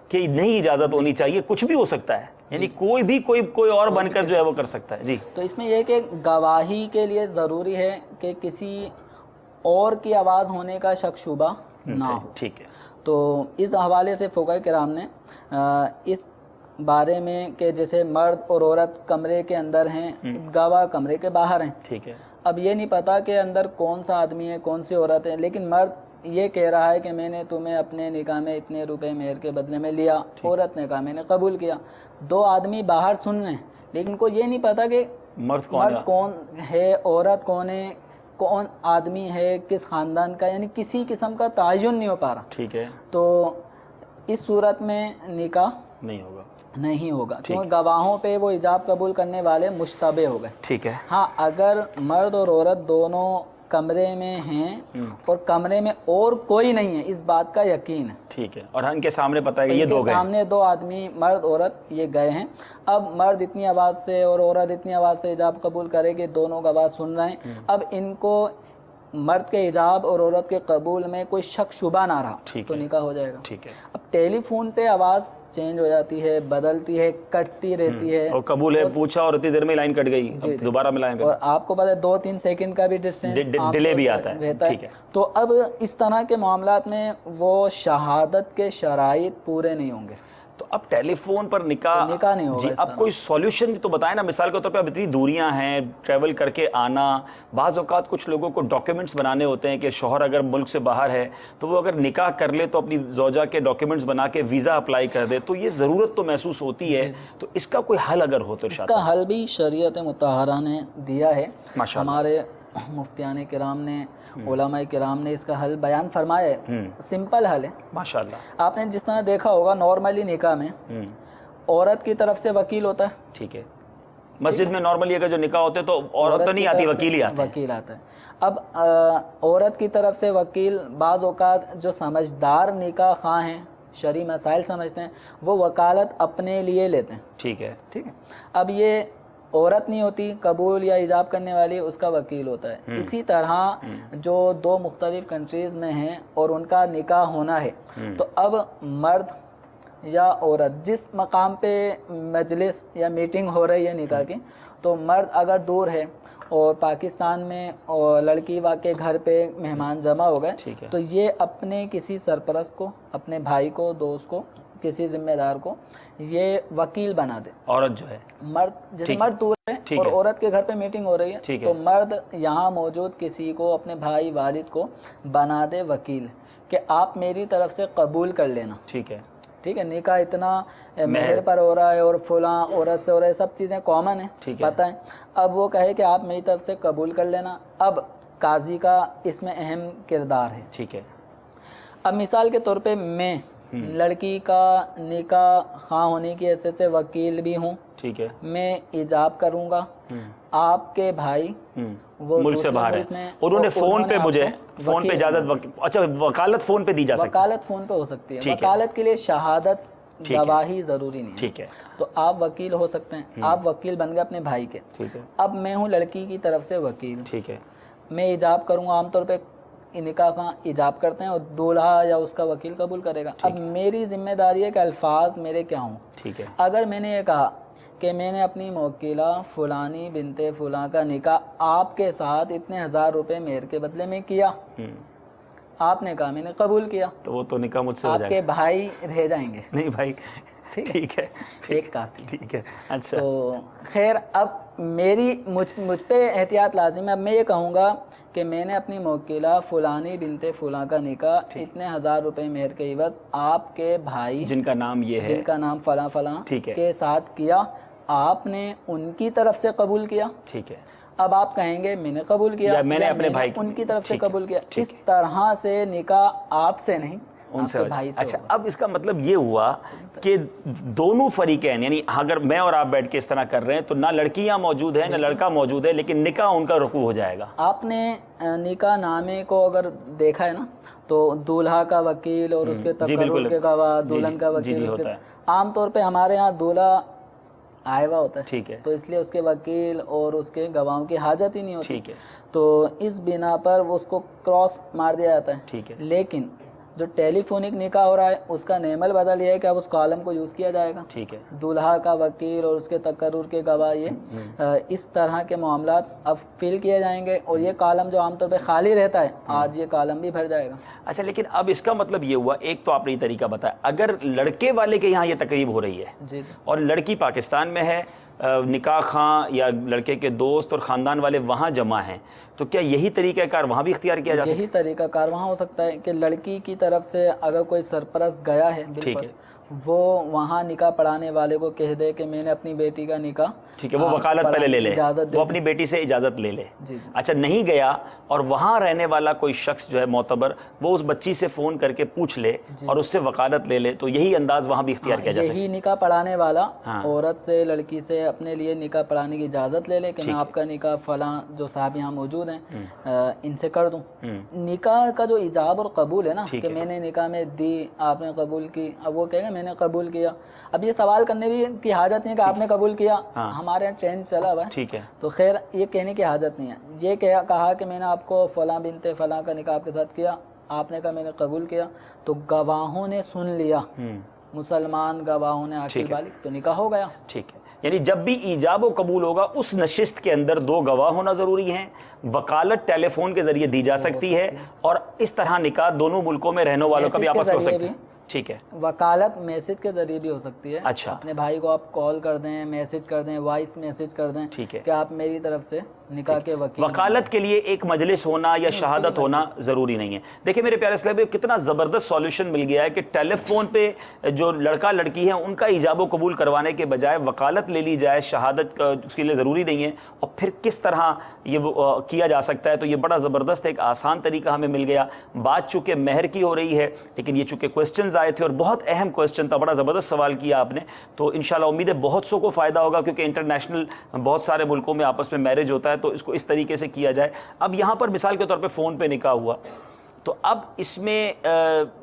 کہ نہیں اجازت ہونی چاہیے، کچھ بھی ہو سکتا ہے، یعنی کوئی بھی کوئی اور بن کر جو ہے وہ کر سکتا ہے۔ جی، تو اس میں یہ کہ گواہی کے لیے ضروری ہے کہ کسی اور کی آواز ہونے کا شک شبہ نہ ہو۔ ٹھیک ہے، تو اس حوالے سے فقہاء کرام نے اس بارے میں کہ جیسے مرد اور عورت کمرے کے اندر ہیں، گواہ کمرے کے باہر ہیں، ٹھیک ہے، اب یہ نہیں پتا کہ اندر کون سا آدمی ہے کون سی عورت ہے، لیکن مرد یہ کہہ رہا ہے کہ میں نے تمہیں اپنے نکاح میں اتنے روپے مہر کے بدلے میں لیا، عورت نے کہا میں نے قبول کیا، دو آدمی باہر سن رہے ہیں لیکن کو یہ نہیں پتا کہ مرد کون ہے، عورت کون ہے، کون آدمی ہے، کس خاندان کا، یعنی کسی قسم کا تعین نہیں ہو پا رہا۔ ٹھیک ہے، تو اس صورت میں نکاح نہیں ہوگا کیونکہ گواہوں پہ وہ ایجاب قبول کرنے والے مشتبہ ہو گئے۔ ٹھیک ہے، ہاں اگر مرد اور عورت دونوں کمرے میں ہیں اور کمرے میں اور کوئی نہیں ہے، اس بات کا یقین ہے، ٹھیک ہے، اور ان کے سامنے پتہ ہے کہ یہ ان دو کے گئے، سامنے دو آدمی مرد عورت یہ گئے ہیں، اب مرد اتنی آواز سے اور عورت اتنی آواز سے ایجاب قبول کرے کہ دونوں گواہ سن رہے ہیں، اب ان کو مرد کے ایجاب اور عورت کے قبول میں کوئی شک شبہ نہ رہا تو نکاح ہو جائے گا۔ ٹھیک ہے، اب ٹیلی فون پہ آواز چینج ہو جاتی ہے، بدلتی ہے، کٹتی رہتی ہے، اور قبول ہے پوچھا اور اتنی دیر میں لائن کٹ گئی، اب دوبارہ ملائیں گے، اور آپ کو پتہ ہے 2-3 سیکنڈ کا بھی ڈسٹینس ڈیلے بھی آتا ہے، رہتا ٹھیک ہے، تو اب اس طرح کے معاملات میں وہ شہادت کے شرائط پورے نہیں ہوں گے، تو اب ٹیلی فون پر نکاح نہیں ہوگا۔ جی، اب کوئی سولوشن تو بتائیں نا، مثال کے طور پہ اب اتنی دوریاں ہیں، ٹریول کر کے آنا، بعض اوقات کچھ لوگوں کو ڈاکیومنٹس بنانے ہوتے ہیں کہ شوہر اگر ملک سے باہر ہے تو وہ اگر نکاح کر لے تو اپنی زوجہ کے ڈاکیومنٹس بنا کے ویزا اپلائی کر دے، تو یہ ضرورت تو محسوس ہوتی ہے، تو اس کا کوئی حل اگر ہو تو اس کا حل بھی شریعت مطہرہ نے دیا ہے، ماشاءاللہ، ہمارے مفتیان کرام نے، علماء کرام نے اس کا حل بیان فرمایا ہے، سمپل حل ہے۔ ماشاءاللہ، آپ نے جس طرح دیکھا ہوگا نارملی نکاح میں عورت کی طرف سے وکیل ہوتا ہے، ٹھیک ہے، مسجد میں نارملی اگر جو نکاح ہوتے تو عورت تو نہیں آتی، وکیل ہی آتا ہے، وکیل آتا ہے۔ اب عورت کی طرف سے وکیل، بعض اوقات جو سمجھدار نکاح خواہ ہیں، شرعی مسائل سمجھتے ہیں، وہ وکالت اپنے لیے لیتے ہیں، ٹھیک ہے، ٹھیک ہے، اب یہ عورت نہیں ہوتی قبول یا ایجاب کرنے والی، اس کا وکیل ہوتا ہے۔ اسی طرح جو دو مختلف کنٹریز میں ہیں اور ان کا نکاح ہونا ہے، تو اب مرد یا عورت جس مقام پہ مجلس یا میٹنگ ہو رہی ہے نکاح کی، تو مرد اگر دور ہے اور پاکستان میں اور لڑکی کے گھر پہ مہمان جمع ہو گئے، تو یہ اپنے کسی سرپرست کو، اپنے بھائی کو، دوست کو، کسی ذمہ دار کو یہ وکیل بنا دے۔ عورت جو ہے مرد جیسے مرد دور ہے اور عورت کے گھر پہ میٹنگ ہو رہی ہے، تو مرد یہاں موجود کسی کو، اپنے بھائی والد کو بنا دے وکیل کہ آپ میری طرف سے قبول کر لینا، ٹھیک ہے، ٹھیک ہے، نکاح اتنا مہر پر ہو رہا ہے اور فلاں عورت سے ہو رہا ہے، سب چیزیں کامن ہیں، پتہ ہے، اب وہ کہے کہ آپ میری طرف سے قبول کر لینا، اب قاضی کا اس میں اہم کردار ہے۔ ٹھیک ہے، اب مثال کے طور پہ میں لڑکی کا نکاح خواہ ہونے کی حیثیت سے وکیل بھی ہوں، ٹھیک ہے، میں ایجاب کروں گا، آپ کے بھائی وہ ملک سے باہر ہے، انہوں نے فون پہ مجھے فون پہ اجازت، اچھا وکالت فون پہ دی جا سکتی ہے، وکالت فون پہ ہو سکتی ہے، وکالت کے لیے شہادت گواہی ضروری نہیں ہے، ٹھیک ہے، تو آپ وکیل ہو سکتے ہیں، آپ وکیل بن گئے اپنے بھائی کے، ٹھیک ہے، اب میں ہوں لڑکی کی طرف سے وکیل، ٹھیک ہے، میں ایجاب کروں گا، عام طور پہ نکاح کا ایجاب کرتے ہیں اور دولہا یا اس کا وکیل قبول کرے گا، اب میری ذمہ داری ہے کہ الفاظ میرے کیا ہوں، ٹھیک ہے، اگر میں نے یہ کہا کہ میں نے اپنی موکلہ فلانی بنت فلاں کا نکاح آپ کے ساتھ اتنے 1000 روپے مہر کے بدلے میں کیا، آپ نے کہا میں نے قبول کیا، تو وہ تو نکاح مجھ سے ہو آپ جائے کے بھائی رہ جائیں گے، نہیں بھائی، ٹھیک ہے، ایک کافی، ٹھیک ہے، اچھا، تو خیر اب مجھ پہ احتیاط لازم ہے، اب میں یہ کہوں گا کہ میں نے اپنی موکلہ فلانی بنت فلاں کا نکاح اتنے 1000 روپے مہر کے عوض آپ کے بھائی جن کا نام یہ ہے، جن کا نام فلاں فلاں ٹھیک ہے، کے ساتھ کیا، آپ نے ان کی طرف سے قبول کیا، ٹھیک ہے، اب آپ کہیں گے میں نے قبول کیا یا میں نے اپنے بھائی ان کی طرف سے ٹھیک ہے، قبول کیا. اس طرح سے نکاح آپ سے نہیں ان آپ سے کے بھائی سے اچھا ہوگا. اب اس کا مطلب یہ ہوا کہ دونوں فریقین یعنی اگر میں اور آپ بیٹھ کے اس طرح کر رہے ہیں تو نہ لڑکیاں موجود ہیں نہ لڑکا موجود ہے لیکن نکاح ان کا رکوع ہو جائے گا. آپ نے نکاح نامے کو اگر دیکھا ہے نا تو دولہا کا وکیل اور اس کے تقرر کے گواہ، دلہن کا وکیل، اس کے عام طور پہ ہمارے ہاں دولہا آئے ہوا ہوتا ہے ٹھیک ہے، تو اس لیے اس کے وکیل اور اس کے گواہوں کی حاجت ہی نہیں ہوتی. ٹھیک ہے، تو اس بنا پر اس کو کراس مار دیا جاتا ہے. ٹھیک ہے، لیکن جو ٹیلی فونک نکاح ہو رہا ہے اس کا نیم البدل یہ ہے کہ اب اس کالم کو یوز کیا جائے گا. ٹھیک ہے، دولہا کا وکیل اور اس کے تقرر کے گواہ، یہ اس طرح کے معاملات اب فل کیے جائیں گے اور یہ کالم جو عام طور پہ خالی رہتا ہے آج یہ کالم بھی بھر جائے گا. اچھا لیکن اب اس کا مطلب یہ ہوا، ایک تو آپ نے یہ طریقہ بتایا، اگر لڑکے والے کے یہاں یہ تقریب ہو رہی ہے جی جی اور لڑکی پاکستان میں ہے، نکاح خواں یا لڑکے کے دوست اور خاندان والے وہاں جمع ہیں، تو کیا یہی طریقہ کار وہاں بھی اختیار کیا جا سکتا ہے؟ یہی طریقہ کار وہاں ہو سکتا ہے کہ لڑکی کی طرف سے اگر کوئی سرپرست گیا ہے بالفرض وہ وہاں نکاح پڑھانے والے کو کہہ دے کہ میں نے اپنی بیٹی کا نکاح، ٹھیک ہے، وہ وکالت پہلے لے لے، اجازت وہ اپنی بیٹی سے اجازت لے لے. جی جی اچھا نہیں گیا اور وہاں رہنے والا کوئی شخص جو ہے معتبر وہ اس بچی سے فون کر کے پوچھ لے اور اس سے وکالت لے لے، تو یہی انداز وہاں بھی اختیار کیا جا سکتا ہے. یہی نکاح پڑھانے والا عورت سے، لڑکی سے اپنے لیے نکاح پڑھانے کی اجازت لے لے کہ میں آپ کا نکاح فلاں جو صاحب یہاں موجود ہیں ان سے کر دوں. نکاح کا جو ایجاب اور قبول ہے نا کہ میں نے نکاح میں دی، آپ نے قبول کی، اب وہ کہے گا میں نے قبول کیا. اب یہ سوال کرنے بھی کی حاجت نہیں کہ آپ نے قبول کیا، ہمارے یہاں ٹرینڈ چلا ہوا ہے ٹھیک ہے، تو خیر یہ کہنے کی حاجت نہیں ہے. یہ کہا کہ میں نے آپ کو فلاں بنت فلاں کا نکاح آپ کے ساتھ کیا، آپ نے کہا میں نے قبول کیا، تو گواہوں نے سن لیا، مسلمان گواہوں نے عاقل بالغ، تو نکاح ہو گیا. ٹھیک ہے. یعنی جب بھی ایجاب و قبول ہوگا اس نشست کے اندر دو گواہ ہونا ضروری ہیں، وکالت ٹیلی فون کے ذریعے دی جا سکتی ہے اور اس طرح نکاح دونوں ملکوں میں رہنے والوں کا بھی آپس میں ہو سکتا ہے. ٹھیک ہے. وکالت میسج کے ذریعے بھی ہو سکتی ہے. اچھا. اپنے بھائی کو آپ کال کر دیں، میسج کر دیں، وائس میسج کر دیں کہ آپ میری طرف سے نکاح کے وکیل. وکالت کے لیے ایک مجلس ہونا یا شہادت ہونا ضروری نہیں ہے. دیکھیں میرے پیارے اسلامی، کتنا زبردست سولوشن مل گیا ہے کہ ٹیلی فون پہ جو لڑکا لڑکی ہے ان کا ایجاب و قبول کروانے کے بجائے وکالت لے لی جائے، شہادت اس کے لیے ضروری نہیں ہے، اور پھر کس طرح یہ کیا جا سکتا ہے. تو یہ بڑا زبردست ایک آسان طریقہ ہمیں مل گیا. بات چونکہ مہر کی ہو رہی ہے لیکن یہ چونکہ کوسچنز آئے تھے اور بہت اہم کوسچن تھا، بڑا زبردست سوال کیا آپ نے، تو انشاءاللہ امید ہے بہت سو کو فائدہ ہوگا کیونکہ انٹرنیشنل بہت سارے ملکوں میں آپس میں میرج ہوتا ہے تو اس کو اس طریقے سے کیا جائے. اب یہاں پر مثال کے طور پہ فون پہ نکاح ہوا تو اب اس میں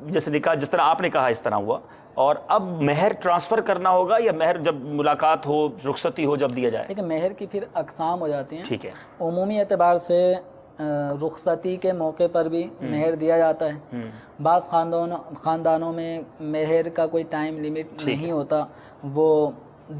جیسے نکاح جس طرح آپ نے کہا اس طرح ہوا، اور اب مہر ٹرانسفر کرنا ہوگا یا مہر جب ملاقات ہو، رخصتی ہو، جب دیا جائے؟ لیکن مہر کی پھر اقسام ہو جاتی ہیں. ٹھیک ہے. عمومی اعتبار سے رخصتی کے موقع پر بھی مہر دیا جاتا ہے. بعض خاندانوں میں مہر کا کوئی ٹائم لیمٹ نہیں ہوتا، وہ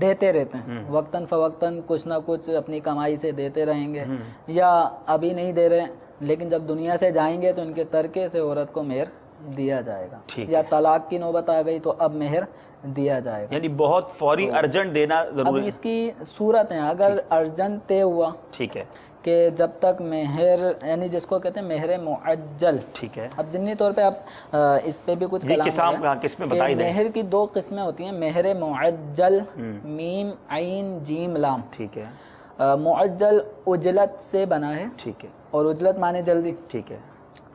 دیتے رہتے ہیں وقتاً فوقتاً، کچھ نہ کچھ اپنی کمائی سے دیتے رہیں گے، یا ابھی نہیں دے رہے لیکن جب دنیا سے جائیں گے تو ان کے ترکے سے عورت کو مہر دیا جائے گا، یا طلاق کی نوبت آ گئی تو اب مہر دیا جائے گا. یعنی بہت فوری ارجنٹ دینا ضروری. اب اس کی صورت ہیں، اگر ارجنٹ طے ہوا ٹھیک ہے کہ جب تک مہر، یعنی جس کو کہتے ہیں مہر معجل. ٹھیک ہے. اب ضمنی طور پہ آپ اس پہ بھی کچھ کلام قسمیں بتائی دیں. مہر کی دو قسمیں ہوتی ہیں، مہر معجل میم عین جیم لام. ٹھیک ہے. معجل اجلت سے بنا ہے، ٹھیک ہے، اور اجلت مانے جلدی. ٹھیک ہے.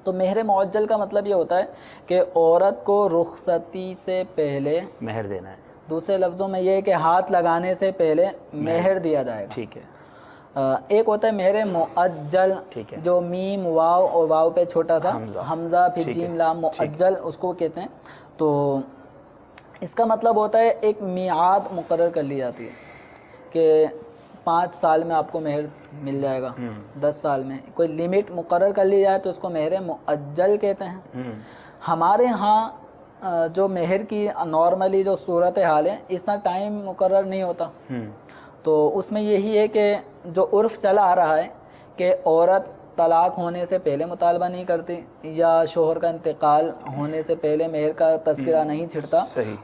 تو مہر معجل کا مطلب یہ ہوتا ہے کہ عورت کو رخصتی سے پہلے مہر دینا ہے. دوسرے لفظوں میں یہ ہے کہ ہاتھ لگانے سے پہلے مہر دیا جائے گا. ٹھیک ہے. ایک ہوتا ہے مہر معجل جو میم واو اور واو پہ چھوٹا سا حمزہ پھر جیم لام، معجل اس کو کہتے ہیں. تو اس کا مطلب ہوتا ہے ایک میعاد مقرر کر لی جاتی ہے کہ 5 سال میں آپ کو مہر مل جائے گا، 10 سال میں کوئی لمٹ مقرر کر لی جائے تو اس کو مہر معجل کہتے ہیں. ہمارے ہاں جو مہر کی نارملی جو صورت حال ہے اس طرح ٹائم مقرر نہیں ہوتا، تو اس میں یہی ہے کہ جو عرف چلا آ رہا ہے کہ عورت طلاق ہونے سے پہلے مطالبہ نہیں کرتی یا شوہر کا انتقال ہونے سے پہلے مہر کا تذکرہ نہیں چھڑتا،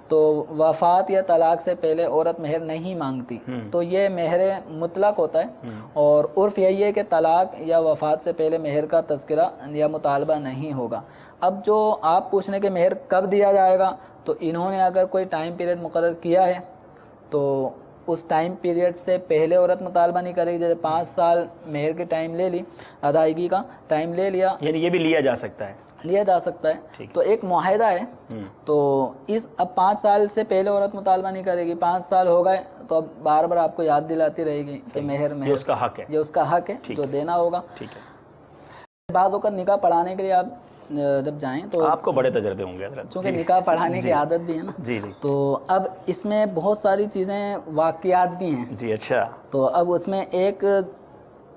تو وفات یا طلاق سے پہلے عورت مہر نہیں مانگتی، تو یہ مہر مطلق ہوتا ہے. اور عرف یہی ہے کہ طلاق یا وفات سے پہلے مہر کا تذکرہ یا مطالبہ نہیں ہوگا. اب جو آپ پوچھنے کہ مہر کب دیا جائے گا، تو انہوں نے اگر کوئی ٹائم پیریڈ مقرر کیا ہے تو اس ٹائم پیریڈ سے پہلے عورت مطالبہ نہیں کرے گی. جیسے 5 سال مہر کے ٹائم لے لی, ادائیگی کا ٹائم لے لیا, یعنی یہ بھی لیا جا سکتا ہے, لیا جا سکتا ہے. تو ایک معاہدہ ہے, تو اب 5 سال سے پہلے عورت مطالبہ نہیں کرے گی, 5 سال ہو گئے تو اب بار بار آپ کو یاد دلاتی رہے گی کہ مہر یہ اس کا حق ہے, یہ اس کا حق ہے جو دینا ہوگا. ٹھیک ہے. بعض اوقات نکاح پڑھانے کے لیے آپ جب جائیں تو آپ کو بڑے تجربے ہوں گے حضرت, چونکہ نکاح پڑھانے کی عادت بھی ہے نا, جی جی, تو اب اس میں بہت ساری چیزیں واقعات بھی ہیں. جی اچھا, تو اب اس میں ایک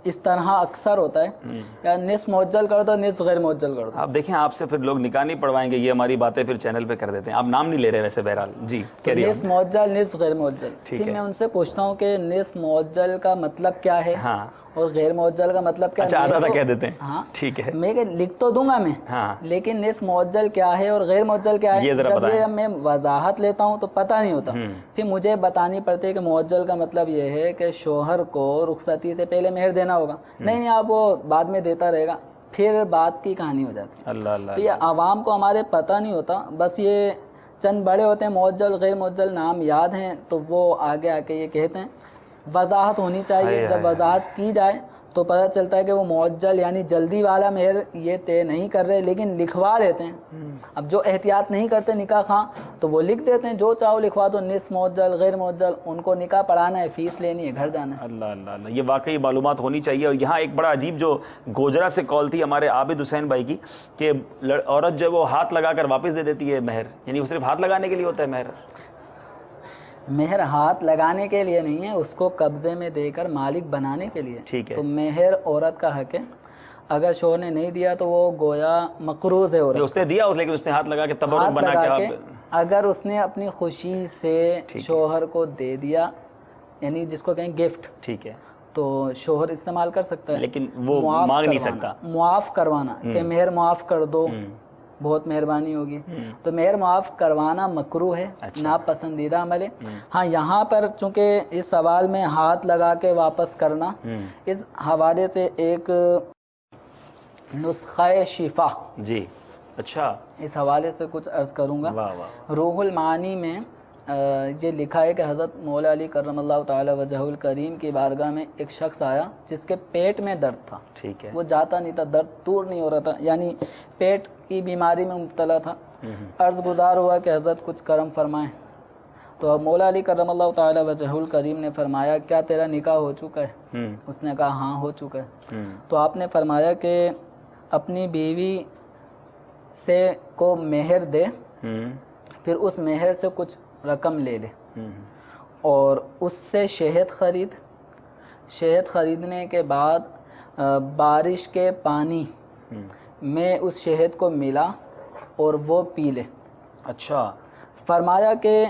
اس طرح اکثر ہوتا ہے یا نصف معجل کر دو نصف غیر معجل کر دو. آپ دیکھیں آپ سے پھر لوگ نکاح نہیں پڑھوائیں گے, یہ ہماری باتیں پھر چینل پہ کر دیتے ہیں. آپ نام نہیں لے رہے ویسے بہرحال, جی نصف معجل نصف غیر معجل. پھر میں ان سے پوچھتا ہوں کہ نصف معجل کا مطلب کیا ہے اور غیر معجل کا مطلب کیا ہے. اچھا آدھا کہہ دیتے ہیں, ہاں ٹھیک ہے, میں لکھ تو دوں گا میں, لیکن نصف معجل کیا ہے اور غیر معجل کیا ہے, جب یہ میں وضاحت لیتا ہوں تو پتہ نہیں ہوتا. پھر مجھے بتانی پڑتی ہے کہ معجل کا مطلب یہ ہے کہ شوہر کو رخصتی سے پہلے مہر دینا ہوگا. نہیں آپ وہ بعد میں دیتا رہے گا, پھر بات کی کہانی ہو جاتی ہے. اللہ اللہ. تو یہ عوام کو ہمارے پتہ نہیں ہوتا, بس یہ چند بڑے ہوتے ہیں معجل غیر معجل نام یاد ہیں تو وہ آگے آ کے یہ کہتے ہیں. وضاحت ہونی چاہیے, جب وضاحت کی جائے تو پتہ چلتا ہے کہ وہ معجل یعنی جلدی والا مہر یہ طے نہیں کر رہے لیکن لکھوا لیتے ہیں. اب جو احتیاط نہیں کرتے نکاح خواہ تو وہ لکھ دیتے ہیں جو چاہو لکھوا دو, نصف معجل غیر معجل. ان کو نکاح پڑھانا ہے, فیس لینی ہے, گھر جانا ہے. اللہ اللہ اللہ, یہ واقعی معلومات ہونی چاہیے. اور یہاں ایک بڑا عجیب جو گوجرا سے کال تھی ہمارے عابد حسین بھائی کی کہ عورت جو وہ ہاتھ لگا کر واپس دے دیتی ہے مہر, یعنی وہ صرف ہاتھ لگانے کے لیے ہوتا ہے مہر. مہر ہاتھ لگانے کے لیے نہیں ہے, اس کو قبضے میں دے کر مالک بنانے کے لیے. ٹھیک ہے. تو مہر عورت کا حق ہے, اگر شوہر نے نہیں دیا تو وہ گویا مقروض ہے عورت. اس نے دیا لیکن اس نے ہاتھ لگا کے تبرک بنا کے, اگر اس نے اپنی خوشی سے شوہر کو دے دیا, یعنی جس کو کہیں گفٹ, ٹھیک ہے, تو شوہر استعمال کر سکتا ہے, لیکن وہ مانگ نہیں سکتا. معاف کروانا کہ مہر معاف کر دو, بہت مہربانی ہوگی, تو مہر معاف کروانا مکروہ ہے, ناپسندیدہ عمل ہے. ہاں یہاں پر چونکہ اس سوال میں ہاتھ لگا کے واپس کرنا, اس حوالے سے ایک نسخہ شفا, جی اچھا, اس حوالے سے کچھ عرض کروں گا. روح المعانی میں یہ لکھا ہے کہ حضرت مولا علی کرم اللہ تعالی وجہ الکریم کی بارگاہ میں ایک شخص آیا جس کے پیٹ میں درد تھا. ٹھیک ہے, وہ جاتا نہیں تھا, درد دور نہیں ہو رہا تھا, یعنی پیٹ کی بیماری میں مبتلا تھا. عرض گزار ہوا کہ حضرت کچھ کرم فرمائیں. تو مولا علی کرم اللہ تعالی وجہ الکریم نے فرمایا کیا تیرا نکاح ہو چکا ہے؟ اس نے کہا ہاں ہو چکا ہے. تو آپ نے فرمایا کہ اپنی بیوی سے کو مہر دے, پھر اس مہر سے کچھ رقم لے لے اور اس سے شہد خریدنے کے بعد بارش کے پانی میں اس شہد کو ملا اور وہ پی لے. اچھا. فرمایا کہ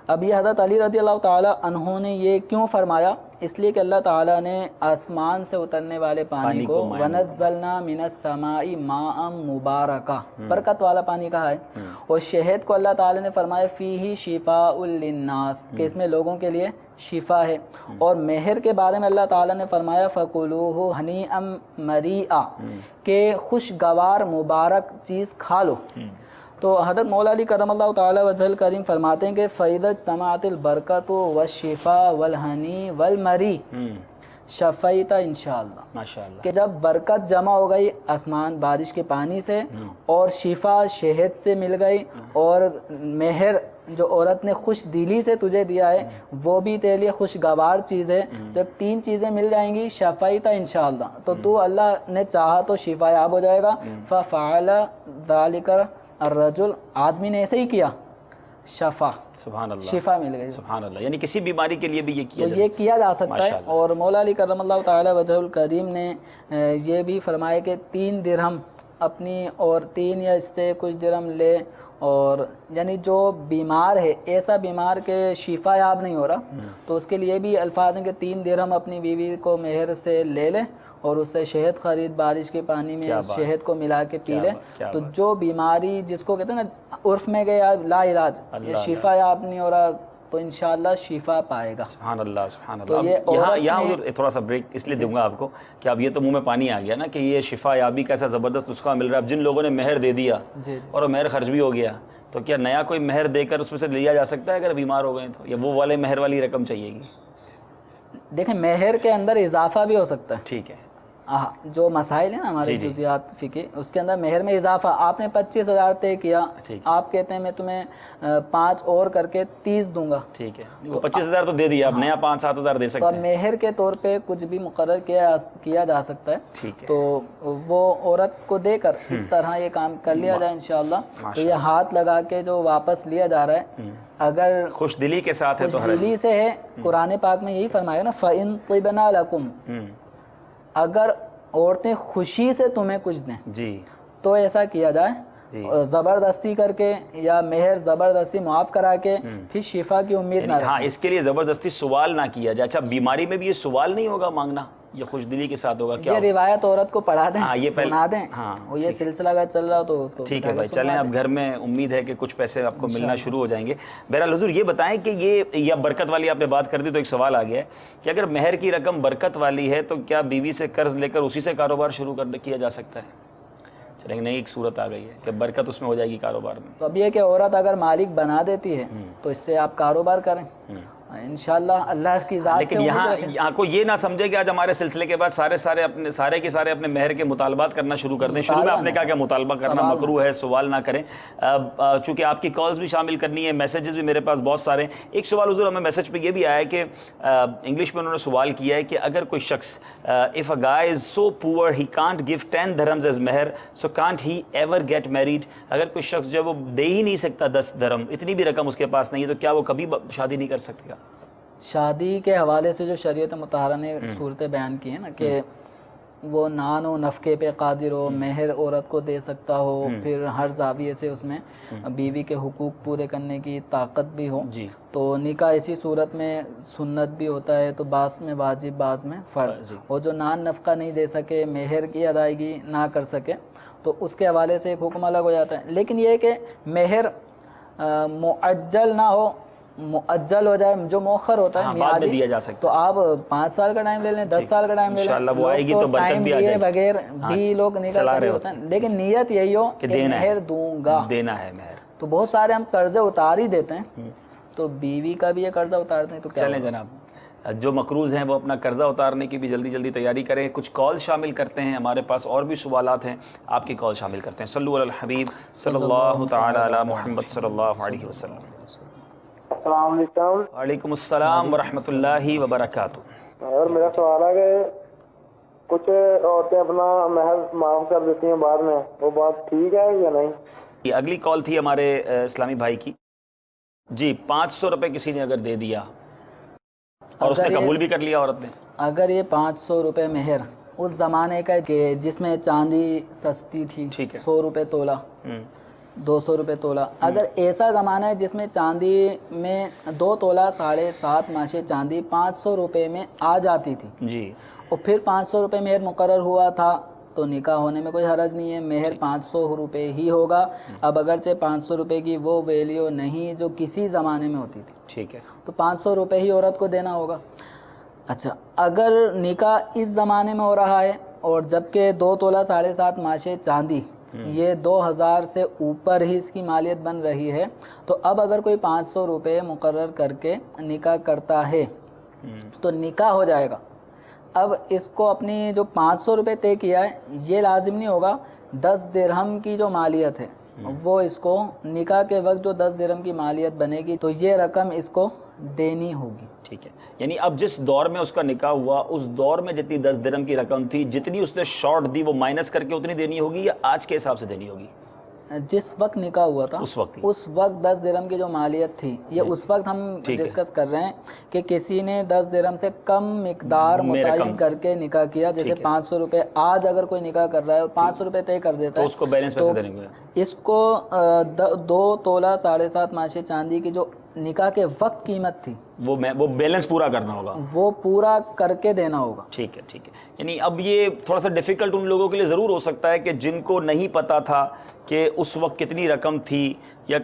اب یہ حضرت علی رضی اللہ تعالیٰ عنہ نے یہ کیوں فرمایا؟ اس لیے کہ اللہ تعالیٰ نے آسمان سے اترنے والے پانی کو وَنَزَّلْنَا مِنَ السَّمَاءِ مَاءً مُبَارَكًا, برکت والا پانی کہا ہے. اور شہد کو اللہ تعالیٰ نے فرمایا فِيهِ شِفَاءٌ لِلنَّاسِ, کہ اس میں لوگوں کے لیے شفا ہے. اور مہر کے بارے میں اللہ تعالیٰ نے فرمایا فَكُلُوهُ هَنِيئًا مَرِيئًا, کہ خوشگوار مبارک چیز کھا لو. تو حضرت مولا علی کرم اللہ تعالی وجہ الکریم فرماتے ہیں کہ فَإِذَا اجْتَمَعَتِ الْبَرْكَةُ وَالشِّفَاءُ وَالْهَنِي وَالْمَرِي شفیت انشاءاللہ. ماشاءاللہ, کہ جب برکت جمع ہو گئی آسمان بارش کے پانی سے اور شفا شہد سے مل گئی اور مہر جو عورت نے خوش دلی سے تجھے دیا ہے وہ بھی تیرے لیے خوشگوار چیز ہے, جب 3 چیزیں مل جائیں گی شفیت انشاءاللہ, تو اللہ نے چاہا تو شفا یاب ہو جائے گا. فَفَعَلَ ذَلِكَ الرجل, آدمی نے ایسے ہی کیا, شفا, سبحان اللہ, شفا مل گئی. سبحان اللہ, یعنی کسی بیماری کے لیے بھی یہ کیا تو یہ کیا جا سکتا ہے. اور مولا علی کرم اللہ تعالی وجہ الکریم نے یہ بھی فرمایا کہ 3 درہم اپنی اور 3 یا اس سے کچھ درہم لے, اور یعنی جو بیمار ہے, ایسا بیمار کہ شفا یاب نہیں ہو رہا, تو اس کے لیے بھی الفاظ ہیں کہ 3 درہم اپنی بیوی کو مہر سے لے لے اور اس سے شہد خرید, بارش کے پانی میں شہد کو ملا کے پی لے. تو جو بیماری جس کو کہتے ہیں نا عرف میں گیا لا علاج, یہ شفا یاب نہیں ہو رہا, تو انشاءاللہ شفا پائے گا. سبحان اللہ, سبحان اللہ. یہاں تھوڑا سا بریک اس لیے دوں گا آپ کو کہ اب یہ تو منہ میں پانی آ گیا نا کہ یہ شفا یابی کا ایسا زبردست نسخہ مل رہا ہے. اب جن لوگوں نے مہر دے دیا اور وہ مہر خرچ بھی ہو گیا, تو کیا نیا کوئی مہر دے کر اس میں سے لیا جا سکتا ہے اگر بیمار ہو گئے تو, یا وہ والے مہر والی رقم چاہیے گی؟ دیکھیں مہر کے اندر اضافہ بھی ہو سکتا ہے. ٹھیک ہے. جو مسائل ہیں نا ہمارے جزیات فقہ، اس کے اندر مہر میں اضافہ. آپ نے 25,000 طے کیا، آپ کہتے ہیں میں تمہیں 5 اور کر کے 30 دوں گا. ٹھیک ہے. 25,000 تو دے دیا، اب نیا 5-7,000 دے سکتے تو اب ہیں. مہر کے طور پہ کچھ بھی مقرر کیا جا سکتا ہے. ٹھیک ہے. تو وہ عورت کو دے کر اس طرح یہ کام کر لیا جائے انشاءاللہ. تو یہ ہاتھ لگا کے جو واپس لیا جا رہا ہے، اگر خوش دلی کے ساتھ ہے تو خوش دلی سے ہے، قرآن پاک میں یہی فرمایا نا فَإِن طِبْنَ لَكُمْ، اگر عورتیں خوشی سے تمہیں کچھ دیں جی تو ایسا کیا جائے. زبردستی کر کے یا مہر زبردستی معاف کرا کے پھر شفا کی امید نہ ہاں رکھیں. اس کے لیے زبردستی سوال نہ کیا جائے. اچھا بیماری میں بھی یہ سوال نہیں ہوگا مانگنا، یہ خوش دلی کے ساتھ ہوگا کیا؟ یہ روایت عورت کو پڑھا دیں، یہ سنا دیں. ہاں وہ یہ سلسلہ اگر چل رہا تو اس کو ٹھیک ہے بھائی. چلیں اب گھر میں امید ہے کہ کچھ پیسے آپ کو ملنا شروع ہو جائیں گے. بہرحال حضور یہ بتائیں کہ یہ یا برکت والی آپ نے بات کر دی تو ایک سوال آ گیا ہے کہ اگر مہر کی رقم برکت والی ہے تو کیا بیوی سے قرض لے کر اسی سے کاروبار شروع کیا جا سکتا ہے؟ چلیں نئی ایک صورت آ گئی ہے کہ برکت اس میں ہو جائے گی کاروبار میں. تو اب یہ کہ عورت اگر مالک بنا دیتی ہے تو اس سے آپ کاروبار کریں انشاءاللہ اللہ کی ذات سے. لیکن یہاں کو یہ نہ سمجھے کہ آج ہمارے سلسلے کے بعد سارے اپنے مہر کے مطالبات کرنا شروع کر دیں. شروع میں آپ نے کہا کہ مطالبہ کرنا مکروہ ہے، سوال نہ کریں. چونکہ آپ کی کالز بھی شامل کرنی ہے، میسیجز بھی میرے پاس بہت سارے ہیں. ایک سوال حضور ہمیں میسیج پہ یہ بھی آیا ہے کہ انگلش میں انہوں نے سوال کیا ہے کہ اگر کوئی شخص if a guy is so poor he can't give 10 dirhams as مہر so can't he ever get married، اگر کوئی شخص جو وہ دے ہی نہیں سکتا 10 درہم، اتنی بھی رقم اس کے پاس نہیں ہے، تو کیا وہ کبھی شادی نہیں کر سکے گا؟ شادی کے حوالے سے جو شریعت مطہرہ نے صورتیں بیان کی ہیں نا کہ وہ نان و نفقے پہ قادر ہو، مہر عورت کو دے سکتا ہو، پھر ہر زاویے سے اس میں بیوی کے حقوق پورے کرنے کی طاقت بھی ہو، تو نکاح اسی صورت میں سنت بھی ہوتا ہے، تو بعض میں واجب بعض میں فرض. اور جو نان نفقہ نہیں دے سکے، مہر کی ادائیگی نہ کر سکے، تو اس کے حوالے سے ایک حکم الگ ہو جاتا ہے. لیکن یہ کہ مہر معجل نہ ہو، مؤجل ہو جائے، جو مؤخر ہوتا ہے بعد میں دیا جا سکتا ہے. تو آپ 5 سال کا ٹائم لے لیں، 10 سال کا ٹائم لے لیں. انشاءاللہ وہ آئے گی تو برکت بھی آ جائے گی. بغیر بھی لوگ نکاح کر رہے ہوتے ہیں، لیکن نیت یہی ہو کہ مہر دوں گا، دینا ہے مہر. تو بہت سارے ہم قرضے اتار ہی دیتے ہیں، تو بیوی کا بھی یہ قرضہ اتارتے ہیں تو کیا؟ چلیں جناب، جو مقروض ہیں وہ اپنا قرضہ اتارنے کی بھی جلدی تیاری کریں. کچھ کال شامل کرتے ہیں، ہمارے پاس اور بھی سوالات ہیں، آپ کی کال شامل کرتے ہیں. صلو علی الحبیب صلی اللہ تعالی علی محمد صلی اللہ علیہ وسلم. السلام علیکم. وعلیکم السلام ورحمۃ اللہ وبرکاتہ. اور میرا سوال ہے کہ کچھ عورتیں اپنا مہر معاف کر دیتی ہیں بعد میں، وہ بات ٹھیک ہے یا نہیں؟ یہ اگلی کال تھی ہمارے اسلامی بھائی کی. جی 500 روپے کسی نے اگر دے دیا اور اس نے قبول بھی کر لیا عورت نے، اگر یہ 500 روپے مہر اس زمانے کا کہ جس میں چاندی سستی تھی، 100 روپے تولہ، 200 روپے تولہ، اگر ایسا زمانہ ہے جس میں چاندی میں 2 تولہ 7.5 ماشے چاندی 500 روپے میں آ جاتی تھی، جی، اور پھر 500 روپے مہر مقرر ہوا تھا، تو نکاح ہونے میں کوئی حرج نہیں ہے، مہر 500 روپے ہی ہوگا. اب اگرچہ 500 روپے کی وہ ویلیو نہیں جو کسی زمانے میں ہوتی تھی، ٹھیک ہے، تو 500 روپے ہی عورت کو دینا ہوگا. اچھا، اگر نکاح اس زمانے میں ہو رہا ہے اور جبکہ 2 تولہ 7.5 ماشے چاندی یہ 2000 سے اوپر ہی اس کی مالیت بن رہی ہے، تو اب اگر کوئی 500 روپے مقرر کر کے نکاح کرتا ہے تو نکاح ہو جائے گا. اب اس کو اپنی جو 500 روپے طے کیا ہے یہ لازم نہیں ہوگا، 10 درہم کی جو مالیت ہے وہ اس کو نکاح کے وقت جو 10 درہم کی مالیت بنے گی تو یہ رقم اس کو دینی ہوگی. ٹھیک ہے، یعنی اب جس دور میں اس کا نکاح ہوا اس دور میں جتنی 10 درہم کی رقم تھی، جتنی اس نے شارٹ دی وہ مائنس کر کے اتنی دینی ہوگی یا آج کے حساب سے دینی ہوگی؟ جس وقت نکاح ہوا تھا اس وقت 10 درہم کی جو مالیت تھی، یہ اس وقت ہم ڈسکس کر رہے ہیں کہ کسی نے 10 درہم سے کم مقدار متعین کر کے نکاح کیا، جیسے 500 روپے آج اگر کوئی نکاح کر رہا ہے اور 500 روپے طے کر دیتا ہے تو اس کو بیلنس پیسے دینے گے. اس کو 2 تولہ 7.5 ماشے چاندی کی جو نکاح کے وقت قیمت تھی وہ بیلنس پورا کرنا ہوگا، وہ پورا کر کے دینا ہوگا. ٹھیک ہے، ٹھیک ہے. یعنی اب یہ تھوڑا سا ڈیفیکلٹ ان لوگوں کے لیے ضرور ہو سکتا ہے کہ جن کو نہیں پتا تھا کہ اس وقت کتنی رقم تھی، یا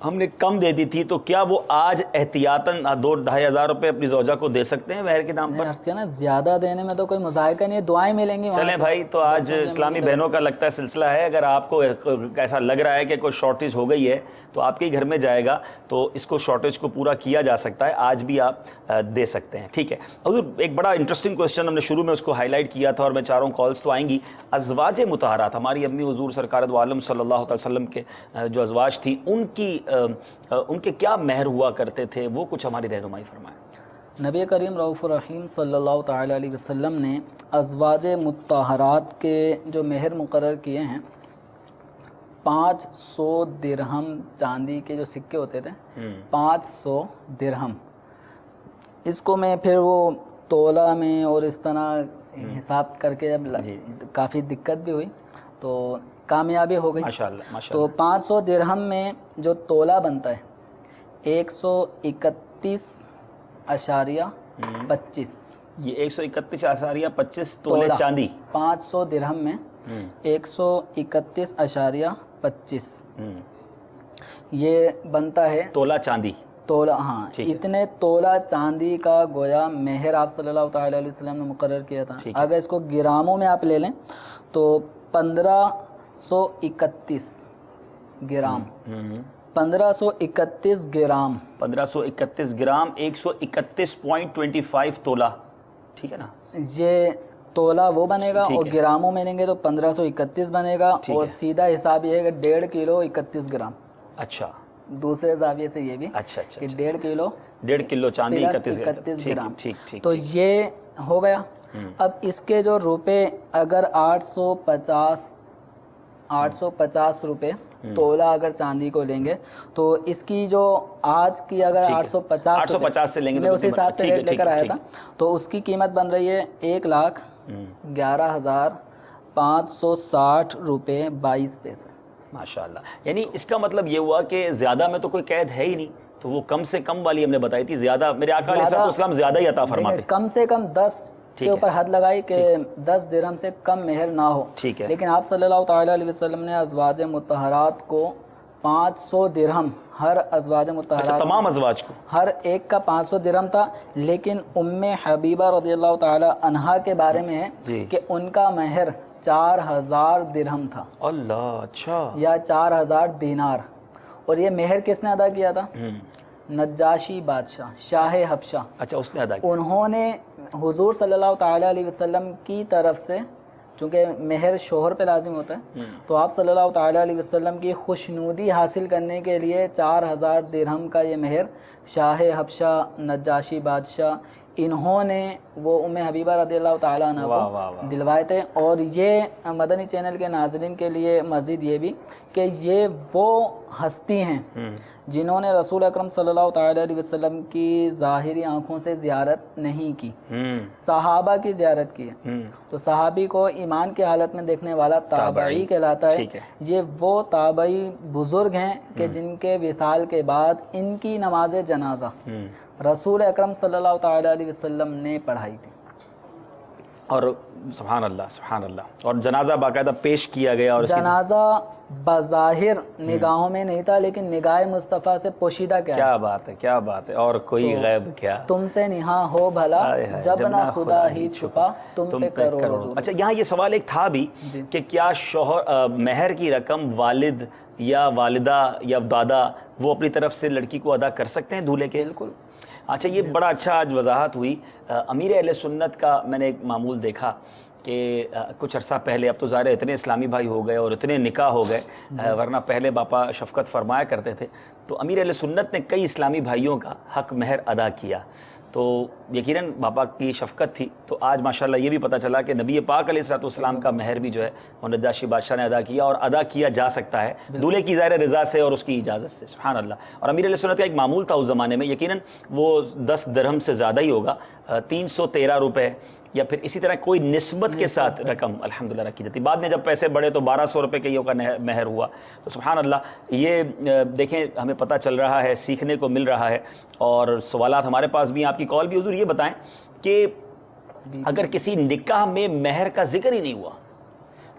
ہم نے کم دے دی تھی، تو کیا وہ آج احتیاطاً 2-2.5 ہزار روپے اپنی زوجہ کو دے سکتے ہیں مہر کے نام پر؟ عرض کیا نا زیادہ دینے میں تو کوئی مذائقہ نہیں ہے، دعائیں ملیں گی وہاں چلیں سے۔ بھائی، تو آج اسلامی بہنوں کا لگتا ہے سلسلہ ہے، اگر آپ کو ایسا لگ رہا ہے کہ کوئی شارٹیج ہو گئی ہے تو آپ کے گھر میں جائے گا تو اس کو شارٹیج کو پورا کیا جا سکتا ہے، آج بھی آپ دے سکتے ہیں، ٹھیک ہے۔ حضور ایک بڑا انٹرسٹنگ کوسچن ہم نے شروع میں اس کو ہائی لائٹ کیا تھا، اور میں چاروں کالز تو آئیں گی۔ ازواج مطہرات، ہماری امی حضور سرکار دو عالم صلی اللہ علیہ وسلم کے جو ازواج تھیں، ان کے کیا مہر ہوا کرتے تھے، وہ کچھ ہماری رہنمائی فرمائیں۔ نبی کریم رؤوف الرحیم صلی اللہ تعالیٰ علیہ وسلم نے ازواج مطہرات کے جو مہر مقرر کیے ہیں، 500 درہم چاندی کے جو سکے ہوتے تھے، 500 درہم، اس کو میں پھر وہ تولہ میں اور اس طرح حساب کر کے کافی دقت بھی ہوئی تو کامیابی ہو گئی ماشاءاللہ۔ تو 500 درہم میں جو تولہ بنتا ہے 131.25، یہ 131.25 تولے چاندی، 500 درہم میں 131.25 یہ بنتا ہے تولہ چاندی، تولہ، ہاں اتنے تولہ چاندی کا گویا مہر آپ صلی اللہ تعالیٰ علیہ وسلم نے مقرر کیا تھا۔ اگر اس کو گراموں میں آپ لے لیں تو 1531 گرام، 1531 گرام، 1531 گرام، 131.25 تولہ، ٹھیک ہے نا؟ یہ تولہ وہ بنے گا، اور گراموں میں لیں گے تو 1531 بنے گا، اور سیدھا حساب یہ ہے کہ 1.5 کلو 31 گرام۔ اچھا، دوسرے زاویے سے یہ بھی اچھا کہ 1.5 کلو چاندی 31 گرام، تو یہ ہو گیا۔ اب اس کے جو روپے اگر 850 روپے تولہ اگر چاندی کو لیں گے تو اس کی جو آج کی اگر 850 سے لیں گے، میں اس حساب سے ریٹ لے کر آیا تھا، تو اس کی قیمت بن رہی ہے 1,11,560 روپے 22 پیسے۔ ماشاءاللہ، یعنی اس کا مطلب یہ ہوا کہ زیادہ میں تو کوئی قید ہے ہی نہیں، تو وہ کم سے کم والی ہم نے بتائی تھی، زیادہ میرے آقا علیہ الصلوۃ والسلام زیادہ ہی عطا فرماتے، کم سے کم 10 کے اوپر حد لگائی کہ 10 درہم سے کم مہر نہ ہو، ٹھیک ہے۔ لیکن آپ صلی اللہ تعالیٰ علیہ وسلم نے ازواج مطہرات کو 500 درہم، ہر ازواج مطہرات تمام ازواج کو ہر ایک کا 500 درہم تھا، لیکن ام حبیبہ رضی اللہ تعالیٰ عنہا کے بارے میں ہے کہ ان کا مہر 4000 درہم تھا، اللہ، اچھا، یا 4000 دینار، اور یہ مہر کس نے ادا کیا تھا؟ نجاشی بادشاہ، شاہ حبشہ، اچھا، اس نے ادا کیا، انہوں نے حضور صلی اللہ تعالیٰ علیہ وسلم کی طرف سے، چونکہ مہر شوہر پہ لازم ہوتا ہے، تو آپ صلی اللہ تعالیٰ علیہ وسلم کی خوشنودی حاصل کرنے کے لیے 4000 درہم کا یہ مہر شاہ حبشہ نجاشی بادشاہ، انہوں نے وہ ام حبیبہ رضی اللہ تعالیٰ عنہ کو دلوائے تھے۔ اور یہ مدنی چینل کے ناظرین کے لیے مزید یہ بھی کہ یہ وہ ہستی ہیں جنہوں نے رسول اکرم صلی اللہ تعالیٰ علیہ وسلم کی ظاہری آنکھوں سے زیارت نہیں کی، صحابہ کی زیارت کی ہے، تو صحابی کو ایمان کی حالت میں دیکھنے والا تابعی کہلاتا ہے۔ یہ وہ تابعی بزرگ ہیں کہ جن کے وصال کے بعد ان کی نماز جنازہ رسول اکرم صلی اللہ تعالیٰ علیہ وسلم نے پڑھائی تھی، اور سبحان اللہ، سبحان اللہ، اور جنازہ باقاعدہ پیش کیا گیا، اور جنازہ بظاہر نگاہوں میں نہیں تھا لیکن نگاہ مصطفیٰ سے پوشیدہ کیا بات ہے، کیا بات ہے، اور کوئی غیب کیا، تم سے نہاں ہو بھلا جب نہ خدا ہی چھپا تم پہ کروڑ۔ اچھا، یہاں یہ سوال ایک تھا بھی کہ کیا شوہر مہر کی رقم والد یا والدہ یا دادا وہ اپنی طرف سے لڑکی کو ادا کر سکتے ہیں دولہے کے؟ بالکل۔ اچھا، یہ بڑا اچھا آج وضاحت ہوئی۔ امیر اہل سنت کا میں نے ایک معمول دیکھا کہ کچھ عرصہ پہلے، اب تو ظاہر اتنے اسلامی بھائی ہو گئے اور اتنے نکاح ہو گئے، ورنہ پہلے باپا شفقت فرمایا کرتے تھے، تو امیر اہل سنت نے کئی اسلامی بھائیوں کا حق مہر ادا کیا، تو یقیناً باپا کی شفقت تھی، تو آج ماشاءاللہ یہ بھی پتہ چلا کہ نبی پاک علیہ الصلوۃ والسلام کا مہر بھی جو ہے وہ نجاشی بادشاہ نے ادا کیا، اور ادا کیا جا سکتا ہے دولہے کی ظاہر رضا سے اور اس کی اجازت سے، سبحان اللہ۔ اور امیر علیہ سنت کا ایک معمول تھا اس زمانے میں، یقیناً وہ 10 درہم سے زیادہ ہی ہوگا، 313 روپے یا پھر اسی طرح کوئی نسبت کے ساتھ رقم الحمدللہ رکھی جاتی۔ بعد میں جب پیسے بڑھے تو 1200 روپے کے کا مہر ہوا، تو سبحان اللہ، یہ دیکھیں ہمیں پتہ چل رہا ہے، سیکھنے کو مل رہا ہے، اور سوالات ہمارے پاس بھی ہیں، آپ کی کال بھی۔ حضور یہ بتائیں کہ اگر کسی نکاح میں مہر کا ذکر ہی نہیں ہوا،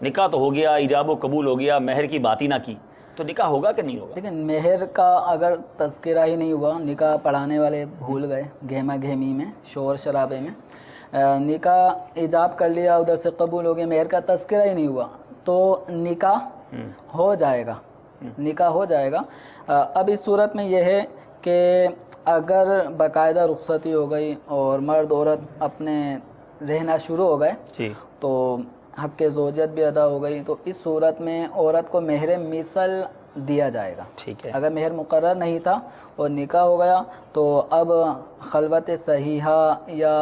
نکاح تو ہو گیا، ایجاب و قبول ہو گیا، مہر کی بات ہی نہ کی، تو نکاح ہوگا کہ نہیں ہوگا؟ لیکن مہر کا اگر تذکرہ ہی نہیں ہوا، نکاح پڑھانے والے بھول گئے گہما گہمی میں، شور شرابے میں، نکاح ایجاب کر لیا، ادھر سے قبول ہو گیا، مہر کا تذکرہ ہی نہیں ہوا، تو نکاح ہو جائے گا، نکاح ہو جائے گا۔ اب اس صورت میں یہ ہے کہ اگر باقاعدہ رخصتی ہو گئی اور مرد عورت اپنے رہنا شروع ہو گئے جی تو حق زوجت بھی ادا ہو گئی، تو اس صورت میں عورت کو مہر مثل دیا جائے گا۔ ٹھیک ہے، اگر مہر مقرر نہیں تھا اور نکاح ہو گیا تو اب خلوت صحیحہ یا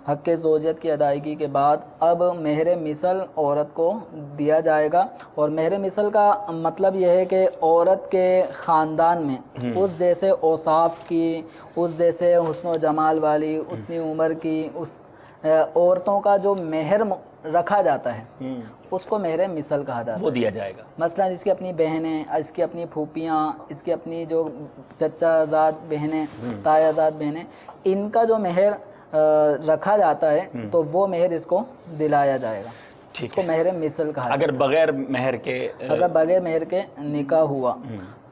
حق زوجت کی ادائیگی کے بعد اب مہر مثل عورت کو دیا جائے گا۔ اور مہر مثل کا مطلب یہ ہے کہ عورت کے خاندان میں اس جیسے اوصاف کی، اس جیسے حسن و جمال والی، اتنی عمر کی اس عورتوں کا جو مہر رکھا جاتا ہے اس کو مہر مثل کہا جاتا ہے، وہ دیا جائے گا۔ مثلا اس کی اپنی بہنیں، اس کی اپنی پھوپھیاں، اس کی اپنی جو چچا زاد بہنیں، تایا زاد بہنیں، ان کا جو مہر رکھا جاتا ہے تو وہ مہر اس کو دلایا جائے گا، اس کو مہر مثل کہا جاتا ہے۔ اگر بغیر مہر کے اگر بغیر مہر کے نکاح ہوا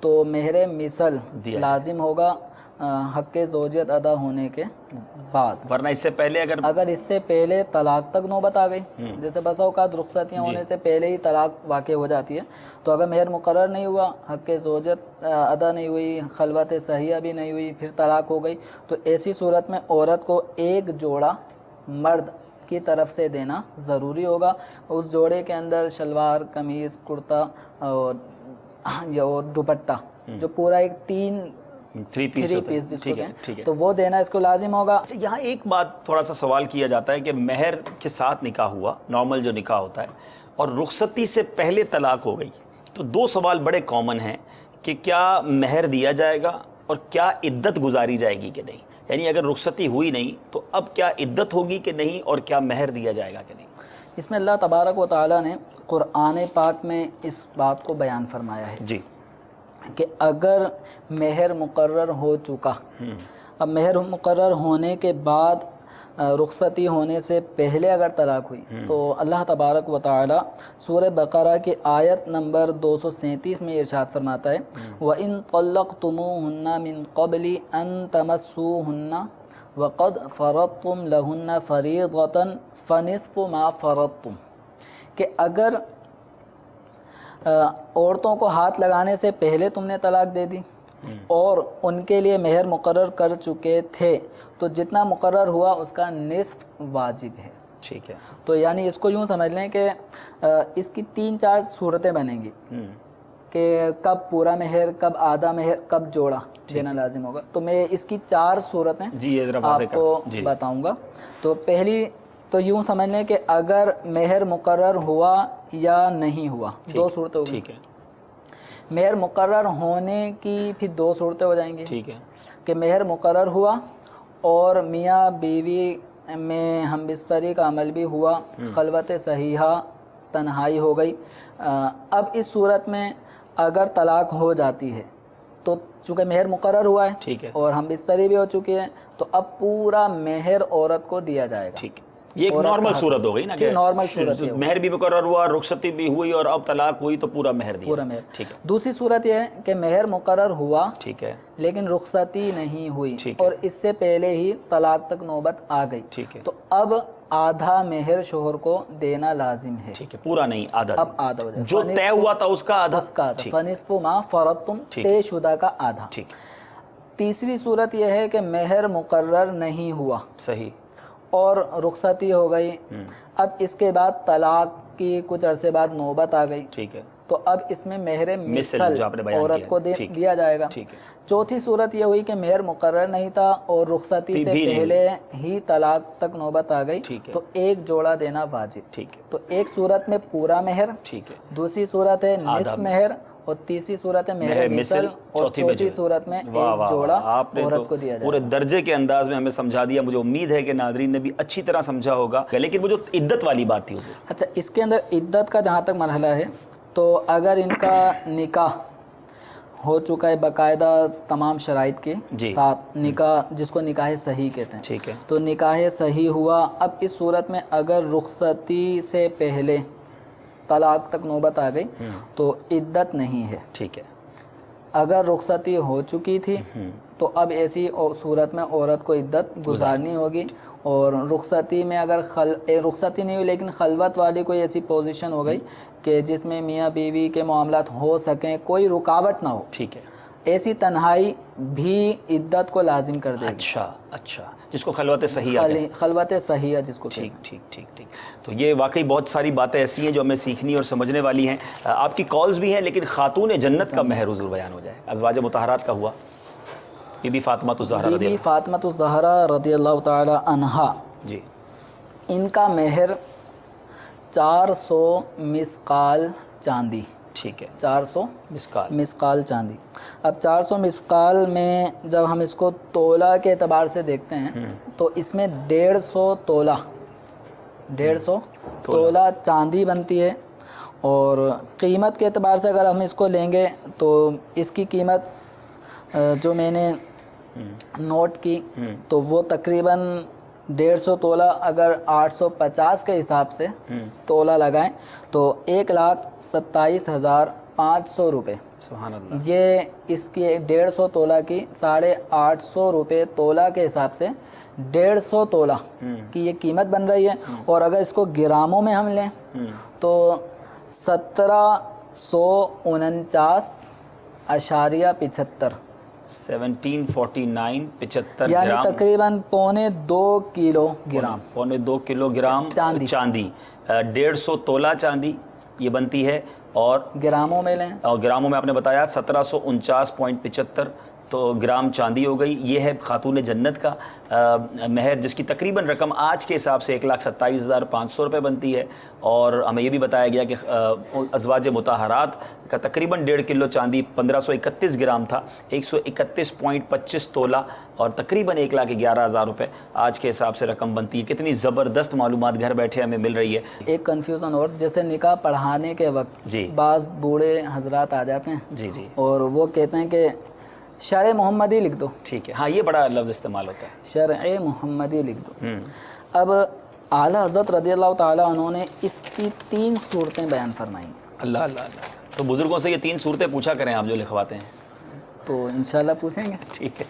تو مہر مثل لازم ہوگا حق زوجیت ادا ہونے کے بعد، ورنہ اس سے پہلے اگر اس سے پہلے طلاق تک نوبت آ گئی، جیسے بسا اوقات رخصتیاں ہونے سے پہلے ہی طلاق واقع ہو جاتی ہے، تو اگر مہر مقرر نہیں ہوا، حق زوجت ادا نہیں ہوئی، خلوت صحیحہ بھی نہیں ہوئی، پھر طلاق ہو گئی، تو ایسی صورت میں عورت کو ایک جوڑا مرد کی طرف سے دینا ضروری ہوگا۔ اس جوڑے کے اندر شلوار، قمیض، کرتا اور دوپٹہ، جو پورا ایک تھری پیس جس کو کہیں، تو وہ دینا اس کو لازم ہوگا۔ یہاں ایک بات تھوڑا سا سوال کیا جاتا ہے کہ مہر کے ساتھ نکاح ہوا، نارمل جو نکاح ہوتا ہے، اور رخصتی سے پہلے طلاق ہو گئی، تو دو سوال بڑے کامن ہیں کہ کیا مہر دیا جائے گا اور کیا عدت گزاری جائے گی کہ نہیں، یعنی اگر رخصتی ہوئی نہیں تو اب کیا عدت ہوگی کہ نہیں، اور کیا مہر دیا جائے گا کہ نہیں؟ اس میں اللہ تبارک و تعالیٰ نے قرآن پاک میں اس بات کو بیان فرمایا ہے جی کہ اگر مہر مقرر ہو چکا، اب مہر مقرر ہونے کے بعد رخصتی ہونے سے پہلے اگر طلاق ہوئی تو اللہ تبارک و تعالی سورہ بقرہ کی آیت نمبر 237 میں ارشاد فرماتا ہے وَإِن طَلَّقْتُمُوهُنَّ مِن قَبْلِ أَن تَمَسُّوهُنَّ وَقَدْ فَرَضْتُمْ لَهُنَّ فَرِيضَةً فَنِصْفُ مَا فَرَضْتُمْ، کہ اگر عورتوں کو ہاتھ لگانے سے پہلے تم نے طلاق دے دی اور ان کے لیے مہر مقرر کر چکے تھے تو جتنا مقرر ہوا اس کا نصف واجب ہے۔ ٹھیک ہے، تو یعنی اس کو یوں سمجھ لیں کہ اس کی 3-4 صورتیں بنیں گی کہ کب پورا مہر، کب آدھا مہر، کب جوڑا دینا لازم ہوگا۔ تو میں اس کی 4 صورتیں آپ کو بتاؤں گا۔ تو پہلی تو یوں سمجھ لیں کہ اگر مہر مقرر ہوا یا نہیں ہوا، 2 صورتیں ہو گئی۔ ٹھیک ہے، مہر مقرر ہونے کی پھر 2 صورتیں ہو جائیں گی، ٹھیک ہے، کہ مہر مقرر ہوا اور میاں بیوی میں ہم بستری کا عمل بھی ہوا، خلوت صحیحہ، تنہائی ہو گئی۔ اب اس صورت میں اگر طلاق ہو جاتی ہے تو چونکہ مہر مقرر ہوا ہے ٹھیک ہے، اور ہم بستری بھی ہو چکی ہے تو اب پورا مہر عورت کو دیا جائے گا۔ ٹھیک ہے، یہ ایک نارمل صورت ہو گئی نا، جی نارمل صورت ہے، مہر بھی مقرر ہوا، رخصتی بھی ہوئی اور اب طلاق ہوئی تو پورا مہر دیا، پورا مہر۔ ٹھیک ہے، دوسری صورت یہ ہے کہ مہر مقرر ہوا ٹھیک ہے، لیکن رخصتی نہیں ہوئی ٹھیک ہے، اور اس سے پہلے ہی طلاق تک نوبت آ گئی، ٹھیک ہے، تو اب آدھا مہر شوہر کو دینا لازم ہے۔ ٹھیک ہے، پورا نہیں، آدھا، اب آدھا ہو جائے، جو طے ہوا تھا اس کا آدھا، اس کا آدھا، فنصف ما فرضتم، طے شدہ کا آدھا۔ ٹھیک، تیسری صورت یہ ہے کہ مہر مقرر نہیں ہوا صحیح، اور رخصتی ہو گئی، اب اس کے بعد طلاق کی کچھ عرصے بعد نوبت آ گئی، ٹھیک ہے، تو اب اس میں مہر مثل جو آپ نے بیان عورت کیا، کو دیا جائے گا۔ ٹھیک ہے، چوتھی صورت یہ ہوئی کہ مہر مقرر نہیں تھا اور رخصتی سے پہلے ہی طلاق تک نوبت آ گئی تو ایک جوڑا دینا واجب۔ ٹھیک ہے، تو ایک صورت میں پورا مہر، ٹھیک ہے، دوسری صورت ہے نصف مہر، اور تیسری صورت ہے مہر مثل، اور چوتھی صورت میں ایک جوڑا عورت کو دیا جائے۔ پورے درجے کے انداز میں ہمیں سمجھا دیا، مجھے امید ہے کہ ناظرین نے بھی اچھی طرح سمجھا ہوگا، لیکن وہ جو عدت والی بات تھی اسے، اچھا اس کے اندر عدت کا جہاں تک مرحلہ ہے تو اگر ان کا نکاح ہو چکا ہے باقاعدہ تمام شرائط کے ساتھ، نکاح جس کو نکاح صحیح کہتے ہیں، ٹھیک ہے، تو نکاح صحیح ہوا، اب اس صورت میں اگر رخصتی سے پہلے طلاق تک نوبت آ گئی تو عدت نہیں ہے۔ ٹھیک ہے، اگر رخصتی ہو چکی تھی تو اب ایسی صورت میں عورت کو عدت گزارنی ہوگی، اور رخصتی میں اگر رخصتی نہیں ہوئی لیکن خلوت والی کوئی ایسی پوزیشن ہو گئی کہ جس میں میاں بیوی کے معاملات ہو سکیں، کوئی رکاوٹ نہ ہو، ٹھیک ہے، ایسی تنہائی بھی عدت کو لازم کر دے گی۔ اچھا، جس کو خلوت صحیح ہے، خلوت صحیح ہے جس کو ٹھیک۔ تو یہ واقعی بہت ساری باتیں ایسی ہیں جو ہمیں سیکھنی اور سمجھنے والی ہیں۔ آپ کی کالز بھی ہیں، لیکن خاتون جنت کا مہر حضور بیان ہو جائے۔ ازواج مطہرات کا ہوا، بی بی فاطمہ الزہرا رضی بی فاطمہ الزہرا رضی اللہ تعالی عنہا، جی، ان کا مہر 400 مسقال چاندی، ٹھیک ہے، 400 مسقال چاندی۔ اب 400 مسقال میں جب ہم اس کو تولہ کے اعتبار سے دیکھتے ہیں تو اس میں 150 تولہ چاندی بنتی ہے، اور قیمت کے اعتبار سے اگر ہم اس کو لیں گے تو اس کی قیمت جو میں نے نوٹ کی تو وہ تقریباً 150 تولہ اگر 850 کے حساب سے تولہ لگائیں تو 1,27,500 روپے، سبحان اللہ، یہ اس کی 150 تولہ کی 850 روپے تولہ کے حساب سے 150 تولہ کی یہ قیمت بن رہی ہے، اور اگر اس کو گراموں میں ہم لیں تو 1749.75 1749.75 یعنی گرام، تقریباً 2.25 کلو گرام، 2.25 کلو گرام چاندی، 150 تولہ چاندی یہ بنتی ہے، اور گراموں میں لیں اور گراموں میں آپ نے بتایا 1749.75 تو گرام چاندی ہو گئی۔ یہ ہے خاتون جنت کا مہر، جس کی تقریباً رقم آج کے حساب سے 1,27,500 روپے بنتی ہے، اور ہمیں یہ بھی بتایا گیا کہ ازواج مطہرات کا تقریباً 1.5 کلو چاندی 1531 گرام تھا، 131.25 تولہ، اور تقریباً 1,11,000 روپے آج کے حساب سے رقم بنتی ہے۔ کتنی زبردست معلومات گھر بیٹھے ہمیں مل رہی ہے۔ ایک کنفیوژن اور، جیسے نکاح پڑھانے کے وقت بعض بوڑھے حضرات آ جاتے ہیں اور وہ کہتے ہیں کہ شرع محمدی لکھ دو، ٹھیک ہے، ہاں یہ بڑا لفظ استعمال ہوتا ہے، شرع محمدی لکھ دو۔ اب اعلیٰ حضرت رضی اللہ تعالیٰ عنہ نے اس کی 3 صورتیں بیان فرمائیں۔ اللہ اللہ اللہ، تو بزرگوں سے یہ 3 صورتیں پوچھا کریں آپ جو لکھواتے ہیں، تو انشاءاللہ پوچھیں گے، ٹھیک ہے،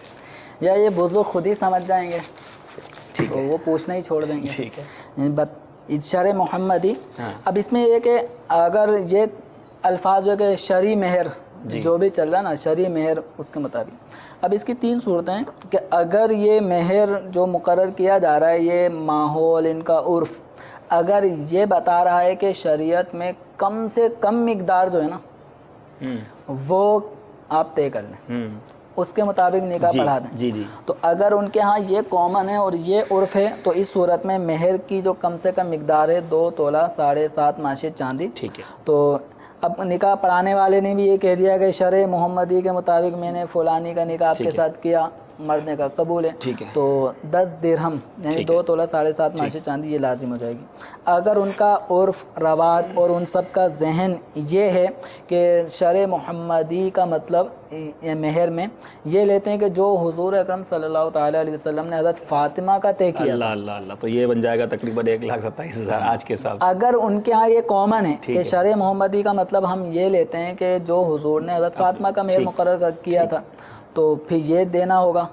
یا یہ بزرگ خود ہی سمجھ جائیں گے تو وہ پوچھنا ہی چھوڑ دیں گے، ٹھیک ہے، شرع محمدی۔ اب اس میں یہ کہ اگر یہ الفاظ جو کہ شرعی مہر جو بھی چل رہا ہے نا، شرعی مہر اس کے مطابق، اب اس کی 3 صورتیں ہیں کہ اگر یہ مہر جو مقرر کیا جا رہا ہے، یہ ماحول، ان کا عرف اگر یہ بتا رہا ہے کہ شریعت میں کم سے کم مقدار جو ہے نا وہ آپ طے کر لیں، اس کے مطابق نکاح پڑھا دیں۔ تو اگر ان کے ہاں یہ کامن ہے اور یہ عرف ہے تو اس صورت میں مہر کی جو کم سے کم مقدار ہے 2 تولہ 7.5 ماشے چاندی، ٹھیک ہے۔ تو اب نکاح پڑھانے والے نے بھی یہ کہہ دیا کہ شرع محمدی کے مطابق میں نے فلانی کا نکاح آپ کے ساتھ کیا، مرد کا قبول ہے، تو 10 درہم یعنی 2 تولہ 7.5 ماشے چاندی یہ لازم ہو جائے گی۔ اگر ان کا عرف رواج اور ان سب کا ذہن یہ ہے کہ شرع محمدی کا مطلب مہر میں یہ لیتے ہیں کہ جو حضور اکرم صلی اللہ تعالیٰ علیہ وسلم نے حضرت فاطمہ کا طے کیا تھا، اللہ، تو یہ بن جائے گا تقریباً 1,27,000 آج کے حساب سے۔ اگر ان کے ہاں یہ کامن ہے کہ شرع محمدی کا مطلب ہم یہ لیتے ہیں کہ جو حضور نے حضرت فاطمہ کا مہر مقرر کیا تھا، تو پھر یہ دینا ہوگا،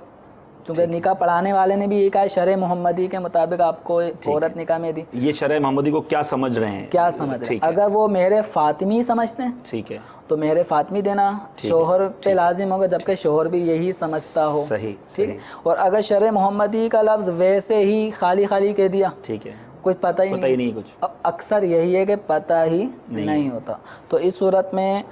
چونکہ نکاح پڑھانے والے نے بھی یہ کہا شرع محمدی کے مطابق آپ کو عورت نکاح میں دی۔ یہ شرع محمدی کو کیا سمجھ رہے ہیں؟ کیا سمجھ رہے ہیں؟ اگر وہ مہر فاطمی سمجھتے ہیں ٹھیک ہے تو مہر فاطمی دینا شوہر پہ لازم ہوگا، جبکہ شوہر بھی یہی سمجھتا ہو، ٹھیک ہے۔ اور اگر شرع محمدی کا لفظ ویسے ہی خالی کہہ دیا، ٹھیک ہے، کچھ پتہ ہی نہیں کچھ، اکثر یہی ہے کہ پتہ ہی نہیں ہوتا، تو اس صورت میں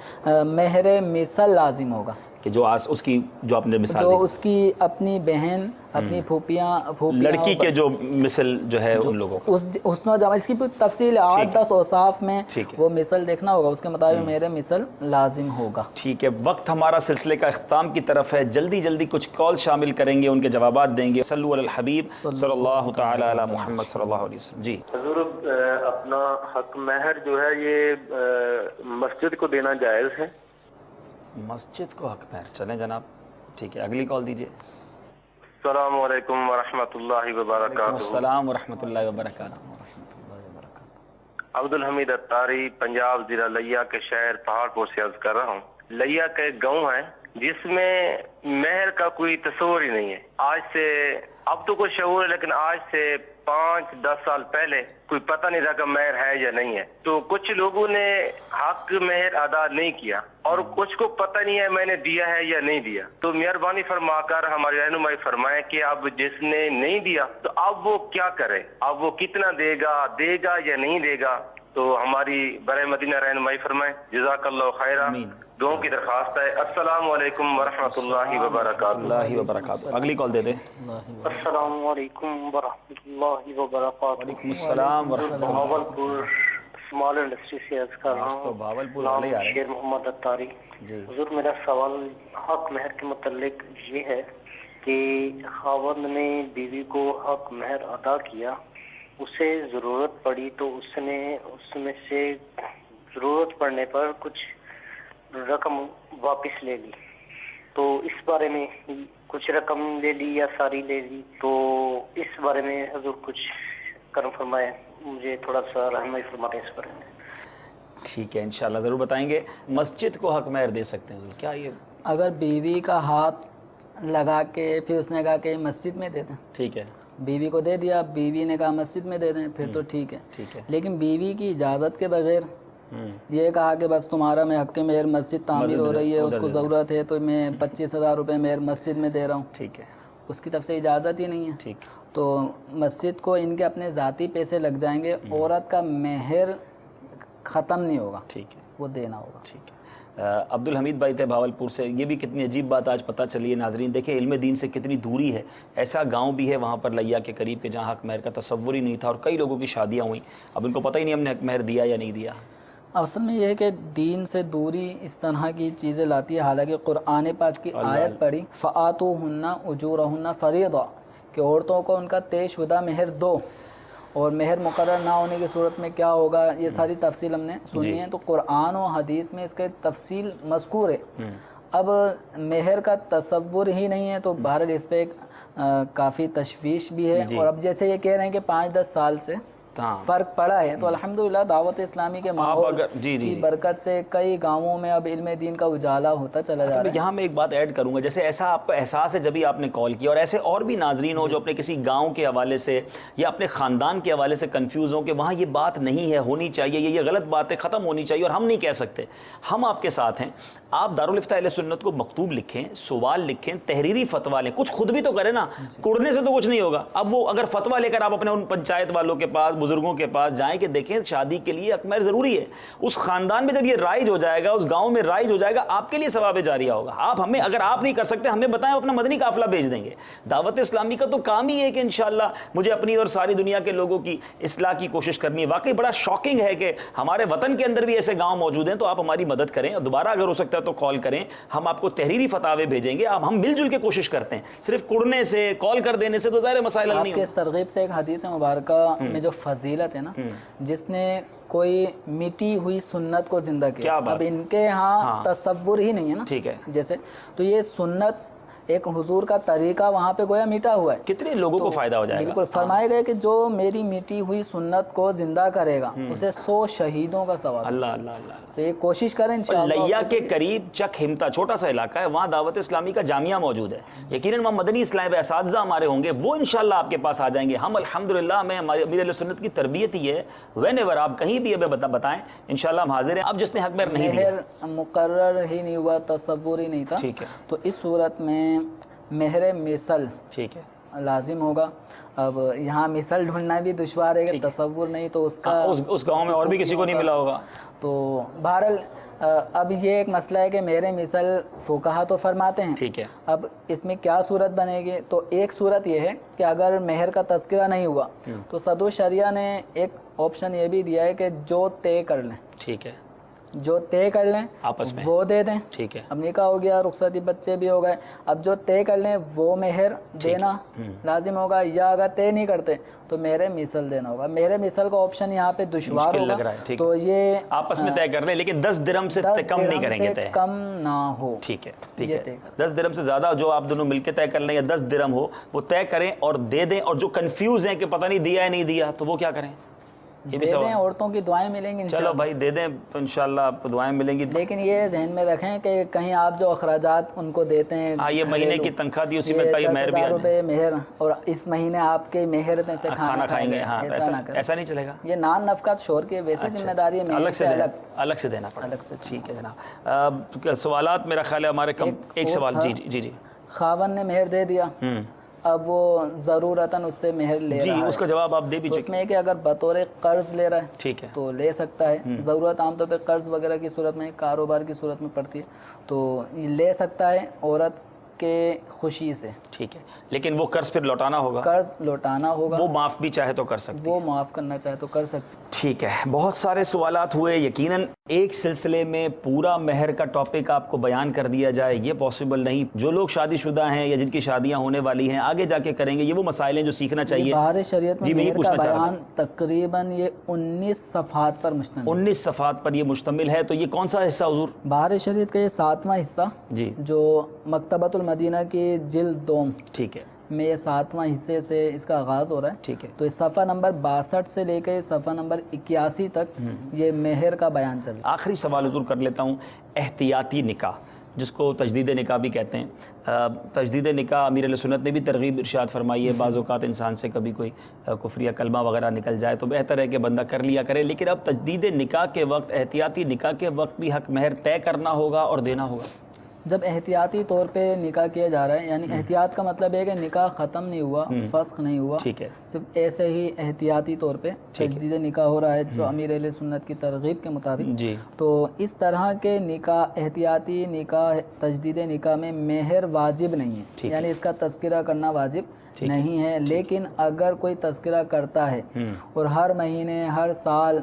مہر مثل لازم ہوگا، کہ جو اس کی جو آپ نے مثال جو اس کی اپنی بہن، اپنی پھوپھیاں لڑکی کے جو مثل جو ہے ان لوگوں کو، حسن و جمال، اس کی تفصیل 8-10 اوصاف میں وہ مثل دیکھنا ہوگا، اس کے مطابق میرے مثل لازم ہوگا۔ ٹھیک ہے، وقت ہمارا سلسلے کا اختتام کی طرف ہے، جلدی کچھ کال شامل کریں گے، ان کے جوابات دیں گے۔ صلو علی الحبیب صلی اللہ تعالی علی محمد صلی اللہ علیہ وسلم۔ جی حضور، اپنا حق مہر جو ہے یہ مسجد کو دینا جائز ہے؟ مسجد کو حق مہر، چلیں جناب، ٹھیک ہے، اگلی کال دیجیے۔ السلام علیکم ورحمۃ اللہ وبرکاتہ۔ السلام ورحمۃ اللہ وبرکاتہ۔ عبد الحمید اتاری، پنجاب، ضلع لیا کے شہر پہاڑ پور سے عرض کر رہا ہوں۔ لیا کا ایک گاؤں ہے، جس میں مہر کا کوئی تصور ہی نہیں ہے. آج سے اب تو کوئی شعور ہے، لیکن آج سے 5-10 سال پہلے کوئی پتہ نہیں تھا کہ مہر ہے یا نہیں ہے. تو کچھ لوگوں نے حق مہر ادا نہیں کیا اور کچھ کو پتہ نہیں ہے میں نے دیا ہے یا نہیں دیا. تو مہربانی فرما کر ہماری رہنمائی فرمائیں کہ اب جس نے نہیں دیا تو اب وہ کیا کرے، اب وہ کتنا دے گا یا نہیں دے گا. تو ہماری برائے مدینہ رہنمائی فرمائیں. جزاک اللہ خیرہ. دعاؤں کی درخواست ہے. السلام علیکم ورحمۃ اللہ وبرکاتہ. اللہ وبرکاتہ. اگلی کال دے دیں. السلام علیکم ورحمۃ اللہ وبرکاتہ. وعلیکم السلام ورحمۃ اللہ. بھاولپور اسمال انڈسٹری سے عرض کر رہا ہوں. بھاولپور نام والے آ رہے شیر محمد اتاری. حضور میرا سوال حق مہر کے متعلق یہ ہے کہ خاوند نے بیوی کو حق مہر ادا کیا، اسے ضرورت پڑی تو اس نے اس میں سے ضرورت پڑنے پر کچھ رقم واپس لے لی. تو اس بارے میں کچھ رقم لے لی یا ساری لے لی، تو اس بارے میں حضور کچھ کرم فرمائے، مجھے تھوڑا سا رہنمائی فرمائیں اس بارے میں. ٹھیک ہے انشاءاللہ ضرور بتائیں گے. مسجد کو حق مہر دے سکتے ہیں حضور؟ کیا یہ اگر بیوی کا ہاتھ لگا کے پھر اس نے کہا کہ مسجد میں دے دیں، ٹھیک ہے، بیوی کو دے دیا، بیوی نے کہا مسجد میں دے دیں، پھر تو ٹھیک ہے. ٹھیک ہے. لیکن بیوی کی اجازت کے بغیر یہ کہا کہ بس تمہارا میں حق مہر مسجد تعمیر ہو رہی ہے، اس کو ضرورت ہے تو میں 25,000 روپے مہر مسجد میں دے رہا ہوں، ٹھیک ہے، اس کی طرف سے اجازت ہی نہیں ہے. ٹھیک. تو مسجد کو ان کے اپنے ذاتی پیسے لگ جائیں گے، عورت کا مہر ختم نہیں ہوگا، ٹھیک ہے، وہ دینا ہوگا. ٹھیک ہے. عبد الحمید بھائی تھے بھاولپور سے. یہ بھی کتنی عجیب بات آج پتہ چلی ہے ناظرین. دیکھیں علم دین سے کتنی دوری ہے. ایسا گاؤں بھی ہے وہاں پر لیا کے قریب کہ جہاں حق مہر کا تصور ہی نہیں تھا اور کئی لوگوں کی شادیاں ہوئیں، اب ان کو پتہ ہی نہیں ہم نے حق مہر دیا یا نہیں دیا. اصل میں یہ ہے کہ دین سے دوری اس طرح کی چیزیں لاتی ہے. حالانکہ قرآن پاک کی آیت پڑھی فَآتُوهُنَّ أُجُورَهُنَّ فَرِيضَةً کہ عورتوں کو ان کا طے شدہ مہر دو، اور مہر مقرر نہ ہونے کی صورت میں کیا ہوگا یہ ساری تفصیل ہم نے سنی ہے. تو قرآن و حدیث میں اس کے تفصیل مذکور ہے. اب مہر کا تصور ہی نہیں ہے تو بہرحال اس پہ کافی تشویش بھی ہے. اور اب جیسے یہ کہہ رہے ہیں کہ 5-10 سال سے فرق پڑا ہے، تو الحمدللہ دعوت اسلامی کے ماحول کی برکت سے کئی گاؤں میں اب علم دین کا اجالا ہوتا چلا جا رہا ہے. یہاں میں ایک بات ایڈ کروں گا، جیسے ایسا آپ کو احساس ہے جبھی آپ نے کال کیا، اور ایسے اور بھی ناظرین ہو جو اپنے کسی گاؤں کے حوالے سے یا اپنے خاندان کے حوالے سے کنفیوز ہوں کہ وہاں یہ بات نہیں ہے، ہونی چاہیے، یہ غلط بات ہے، ختم ہونی چاہیے، اور ہم نہیں کہہ سکتے. ہم آپ کے ساتھ ہیں. آپ دارالفتہ اہل سنت کو مکتوب لکھیں، سوال لکھیں، تحریری فتویٰ لیں، کچھ خود بھی تو کریں نا. کڑنے سے تو کچھ نہیں ہوگا. اب وہ اگر فتویٰ لے کر آپ اپنے ان پنچایت والوں کے پاس، بزرگوں کے پاس جائیں کہ دیکھیں شادی کے لیے حق مہر ضروری ہے، اس خاندان میں جب یہ رائج ہو جائے گا، اس گاؤں میں رائج ہو جائے گا، آپ کے لیے ثواب جاریہ ہوگا. آپ ہمیں اگر آپ نہیں کر سکتے ہمیں بتائیں، اپنا مدنی قافلہ بھیج دیں گے. دعوت اسلامی کا تو کام ہی ہے کہ انشاءاللہ مجھے اپنی اور ساری دنیا کے لوگوں کی اصلاح کی کوشش کرنی ہے. واقعی بڑا شاکنگ ہے کہ ہمارے وطن کے اندر بھی ایسے گاؤں موجود ہیں. تو آپ ہماری مدد کریں، اور دوبارہ اگر ہو سکتا ہے تو کال کریں، ہم آپ کو تحریری فتاوے بھیجیں گے. اب ہم مل جل کے کوشش کرتے ہیں، صرف کڑنے سے، کال کر دینے سے تو ظاہر مسائل نہیں. آپ کے اس ترغیب سے ایک حدیث مبارکہ میں جو فضیلت ہے نا، جس نے کوئی مٹی ہوئی سنت کو زندہ کیا، اب ان کے ہاں تصور ہی نہیں ہے نا، ٹھیک ہے، جیسے تو یہ سنت ایک حضور کا طریقہ وہاں پہ گویا میٹا ہوا ہے. کتنے لوگوں کو فائدہ ہو جائے گا. بالکل فرمائے گئے کہ جو میری میٹی ہوئی سنت کو زندہ کرے گا اسے 100 شہیدوں کا ثواب. اللہ اللہ اللہ. تو یہ کوشش کریں انشاءاللہ. لیا کے قریب چک ہمتا چھوٹا سا علاقہ ہے، وہاں دعوت اسلامی کا جامعہ موجود ہے. یقیناً وہاں مدنی اسلام اساتذہ ہمارے ہوں گے، وہ انشاءاللہ آپ کے پاس آ جائیں گے. ہم الحمدللہ میں ہماری امیر اہل سنت کی تربیت ہی ہے، وین ایور آپ کہیں بھی ہمیں بتائیں انشاءاللہ ہم حاضر ہیں. اب جس نے حق مہر نہیں دیا، مہر مقرر ہی نہیں ہوا، تصور ہی نہیں تھا، ٹھیک ہے، تو اس صورت میں مہر مثل ٹھیک ہے لازم ہوگا. اب یہاں مثل ڈھونڈنا بھی دشوار ہے کہ تصور نہیں تو اس کا اس گاؤں میں اور بھی کسی کو نہیں ملا ہوگا. تو بہرحال اب یہ ایک مسئلہ ہے کہ مہر مثل فقہا تو فرماتے ہیں. ٹھیک ہے. اب اس میں کیا صورت بنے گی؟ تو ایک صورت یہ ہے کہ اگر مہر کا تذکرہ نہیں ہوا تو صدر شریعہ نے ایک آپشن یہ بھی دیا ہے کہ جو طے کر لیں، ٹھیک ہے، جو طے کر لیں آپس میں وہ دے دیں. ٹھیک ہے. اب نکاح ہو گیا، رخصتی بچے بھی ہو گئے، اب جو طے کر لیں وہ مہر دینا لازم ہوگا، یا اگر طے نہیں کرتے تو مہر مثل دینا ہوگا. مہر مثل کا آپشن یہاں پہ دشوار ہوگا، تو یہ آپس میں طے کر لیں، لیکن 10 درہم سے کم نہیں کریں گے، طے کم نہ ہو. ٹھیک ہے، ٹھیک ہے. 10 درہم سے زیادہ جو آپ دونوں مل کے طے کر لیں یا 10 درہم ہو وہ طے کریں اور دے دیں. اور جو کنفیوز ہیں کہ پتہ نہیں دیا ہے نہیں دیا تو وہ کیا کریں؟ یہ بھی دے دیں، سوال. عورتوں کی دعائیں ملیں گی چلو انشاءاللہ. بھائی دے دیں تو انشاءاللہ آپ کو دعائیں ملیں گی. لیکن یہ ذہن میں رکھیں کہ کہیں آپ جو اخراجات ان کو دیتے ہیں، ہاں یہ مہینے کی تنخواہ دی اسی میں کا یہ مہر بھی 10,000 روپے مہر، اور اس مہینے آپ کے مہر میں سے کھانا کھائیں گے. ہاں ایسا نہ کریں. ایسا نہیں چلے گا. یہ نان نفقات شوہر کی ویسے ذمہ داری ہے، الگ سے الگ سے دینا پڑے. الگ سے. ٹھیک ہے جناب. سوالات میرا خیال ہے ہمارے کم. ایک سوال. جی جی جی. خاون نے مہر دے دیا، اب وہ ضرورتاً اس سے مہر لے جی رہا ہے، اس کا جواب آپ دے بھی تو اس چکے. میں کہ اگر بطور قرض لے رہا ہے ٹھیک ہے. تو لے سکتا ہے. ضرورت عام طور پہ قرض وغیرہ کی صورت میں، کاروبار کی صورت میں پڑتی ہے، تو لے سکتا ہے عورت کے خوشی سے. ٹھیک ہے. لیکن وہ قرض پھر لوٹانا ہوگا. قرض لوٹانا ہوگا. وہ معاف بھی چاہے تو کر سکتی. وہ معاف کرنا چاہے تو کر سکتی. ٹھیک ہے. بہت سارے سوالات ہوئے. یقیناً ایک سلسلے میں پورا مہر کا ٹاپک آپ کو بیان کر دیا جائے یہ پاسبل نہیں. جو لوگ شادی شدہ ہیں یا جن کی شادیاں ہونے والی ہیں آگے جا کے کریں گے، یہ وہ مسائل ہیں جو سیکھنا چاہیے. بہار شریعت میں مہر کا بیان تقریباً یہ 19 صفحات پر مشتمل ہے. 19 صفحات پر یہ مشتمل ہے. تو یہ کون سا حصہ حضور؟ بہار شریعت کا یہ 7واں حصہ جی جو مکتبۃ المدینہ کی جلد 2 ٹھیک ہے میں یہ 7واں حصے سے اس کا آغاز ہو رہا ہے. ٹھیک ہے. تو اس صفحہ نمبر 62 سے لے کے صفحہ نمبر 81 تک یہ مہر کا بیان چل رہا ہے. آخری سوال حضور کر لیتا ہوں. احتیاطی نکاح جس کو تجدید نکاح بھی کہتے ہیں. تجدید نکاح امیر علیہ سنت نے بھی ترغیب ارشاد فرمائی ہے. بعض اوقات انسان سے کبھی کوئی کفر یا کلمہ وغیرہ نکل جائے تو بہتر ہے کہ بندہ کر لیا کرے. لیکن اب تجدید نکاح کے وقت، احتیاطی نکاح کے وقت بھی حق مہر طے کرنا ہوگا اور دینا ہوگا. جب احتیاطی طور پہ نکاح کیا جا رہا ہے، یعنی احتیاط کا مطلب ہے کہ نکاح ختم نہیں ہوا، فسخ نہیں ہوا، ٹھیک ہے، صرف ایسے ہی احتیاطی طور پہ تجدید نکاح ہو رہا ہے جو امیر اہل سنت کی ترغیب کے مطابق. جی. تو اس طرح کے نکاح، احتیاطی نکاح، تجدید نکاح میں مہر واجب نہیں ہے، یعنی اس کا تذکرہ کرنا واجب نہیں ہے. لیکن اگر کوئی تذکرہ کرتا ہے اور ہر مہینے ہر سال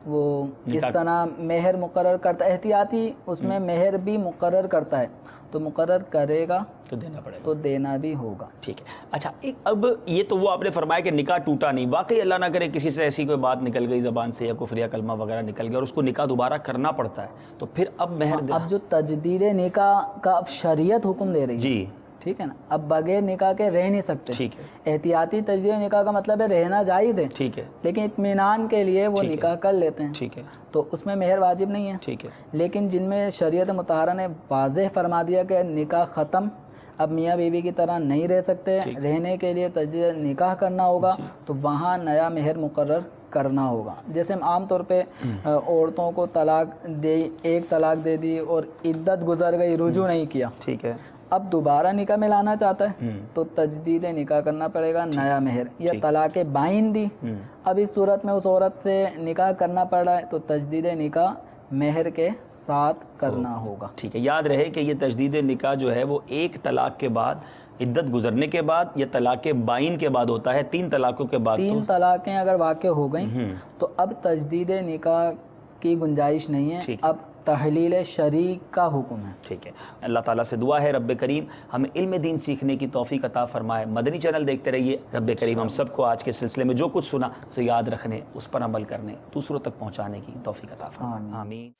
وہ اس طرح مہر مقرر کرتا ہے، احتیاطی اس میں مہر بھی مقرر کرتا ہے، تو مقرر کرے گا تو دینا پڑے گا، تو دینا بھی ہوگا. ٹھیک ہے. اچھا اب یہ تو وہ آپ نے فرمایا کہ نکاح ٹوٹا نہیں. واقعی اللہ نہ کرے کسی سے ایسی کوئی بات نکل گئی زبان سے یا کفر یا کلمہ وغیرہ نکل گیا اور اس کو نکاح دوبارہ کرنا پڑتا ہے، تو پھر اب مہر دینا. اب جو تجدید نکاح کا اب شریعت حکم دے رہی ہے، جی ٹھیک ہے نا، اب بغیر نکاح کے رہ نہیں سکتے. ٹھیک ہے. احتیاطی تجدید نکاح کا مطلب ہے رہنا جائز ہے، ٹھیک ہے، لیکن اطمینان کے لیے وہ نکاح کر لیتے ہیں، ٹھیک ہے، تو اس میں مہر واجب نہیں ہے. ٹھیک ہے. لیکن جن میں شریعت مطہرہ نے واضح فرما دیا کہ نکاح ختم، اب میاں بیوی کی طرح نہیں رہ سکتے، رہنے کے لیے تجدید نکاح کرنا ہوگا، تو وہاں نیا مہر مقرر کرنا ہوگا. جیسے ہم عام طور پہ عورتوں کو طلاق دے، ایک طلاق دے دی اور عدت گزر گئی، رجوع نہیں کیا، ٹھیک ہے، اب دوبارہ نکاح میں لانا چاہتا ہے تو تجدید نکاح کرنا پڑے گا، نیا مہر. یا طلاق بائن دی، اب اس صورت میں اس عورت سے نکاح کرنا پڑ رہا ہے تو تجدید نکاح مہر کے ساتھ کرنا ہوگا. ٹھیک ہے. یاد رہے کہ یہ تجدید نکاح جو ہے وہ ایک طلاق کے بعد، عدت گزرنے کے بعد یا طلاق بائن کے بعد ہوتا ہے. 3 طلاقوں کے بعد، 3 طلاقیں اگر واقع ہو گئیں تو اب تجدید نکاح کی گنجائش نہیں ہے، اب تحلیل شریک کا حکم ہے. ٹھیک ہے. اللہ تعالیٰ سے دعا ہے رب کریم ہمیں علم دین سیکھنے کی توفیق عطا فرمائے. مدنی چینل دیکھتے رہیے. رب کریم ہم سب کو آج کے سلسلے میں جو کچھ سنا اسے یاد رکھنے، اس پر عمل کرنے، دوسروں تک پہنچانے کی توفیق عطا فرمائے. آمین.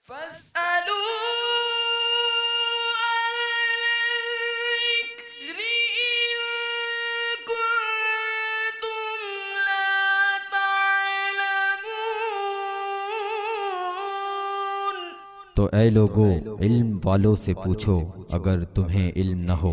تو اے لوگو علم والوں سے پوچھو اگر تمہیں علم نہ ہو.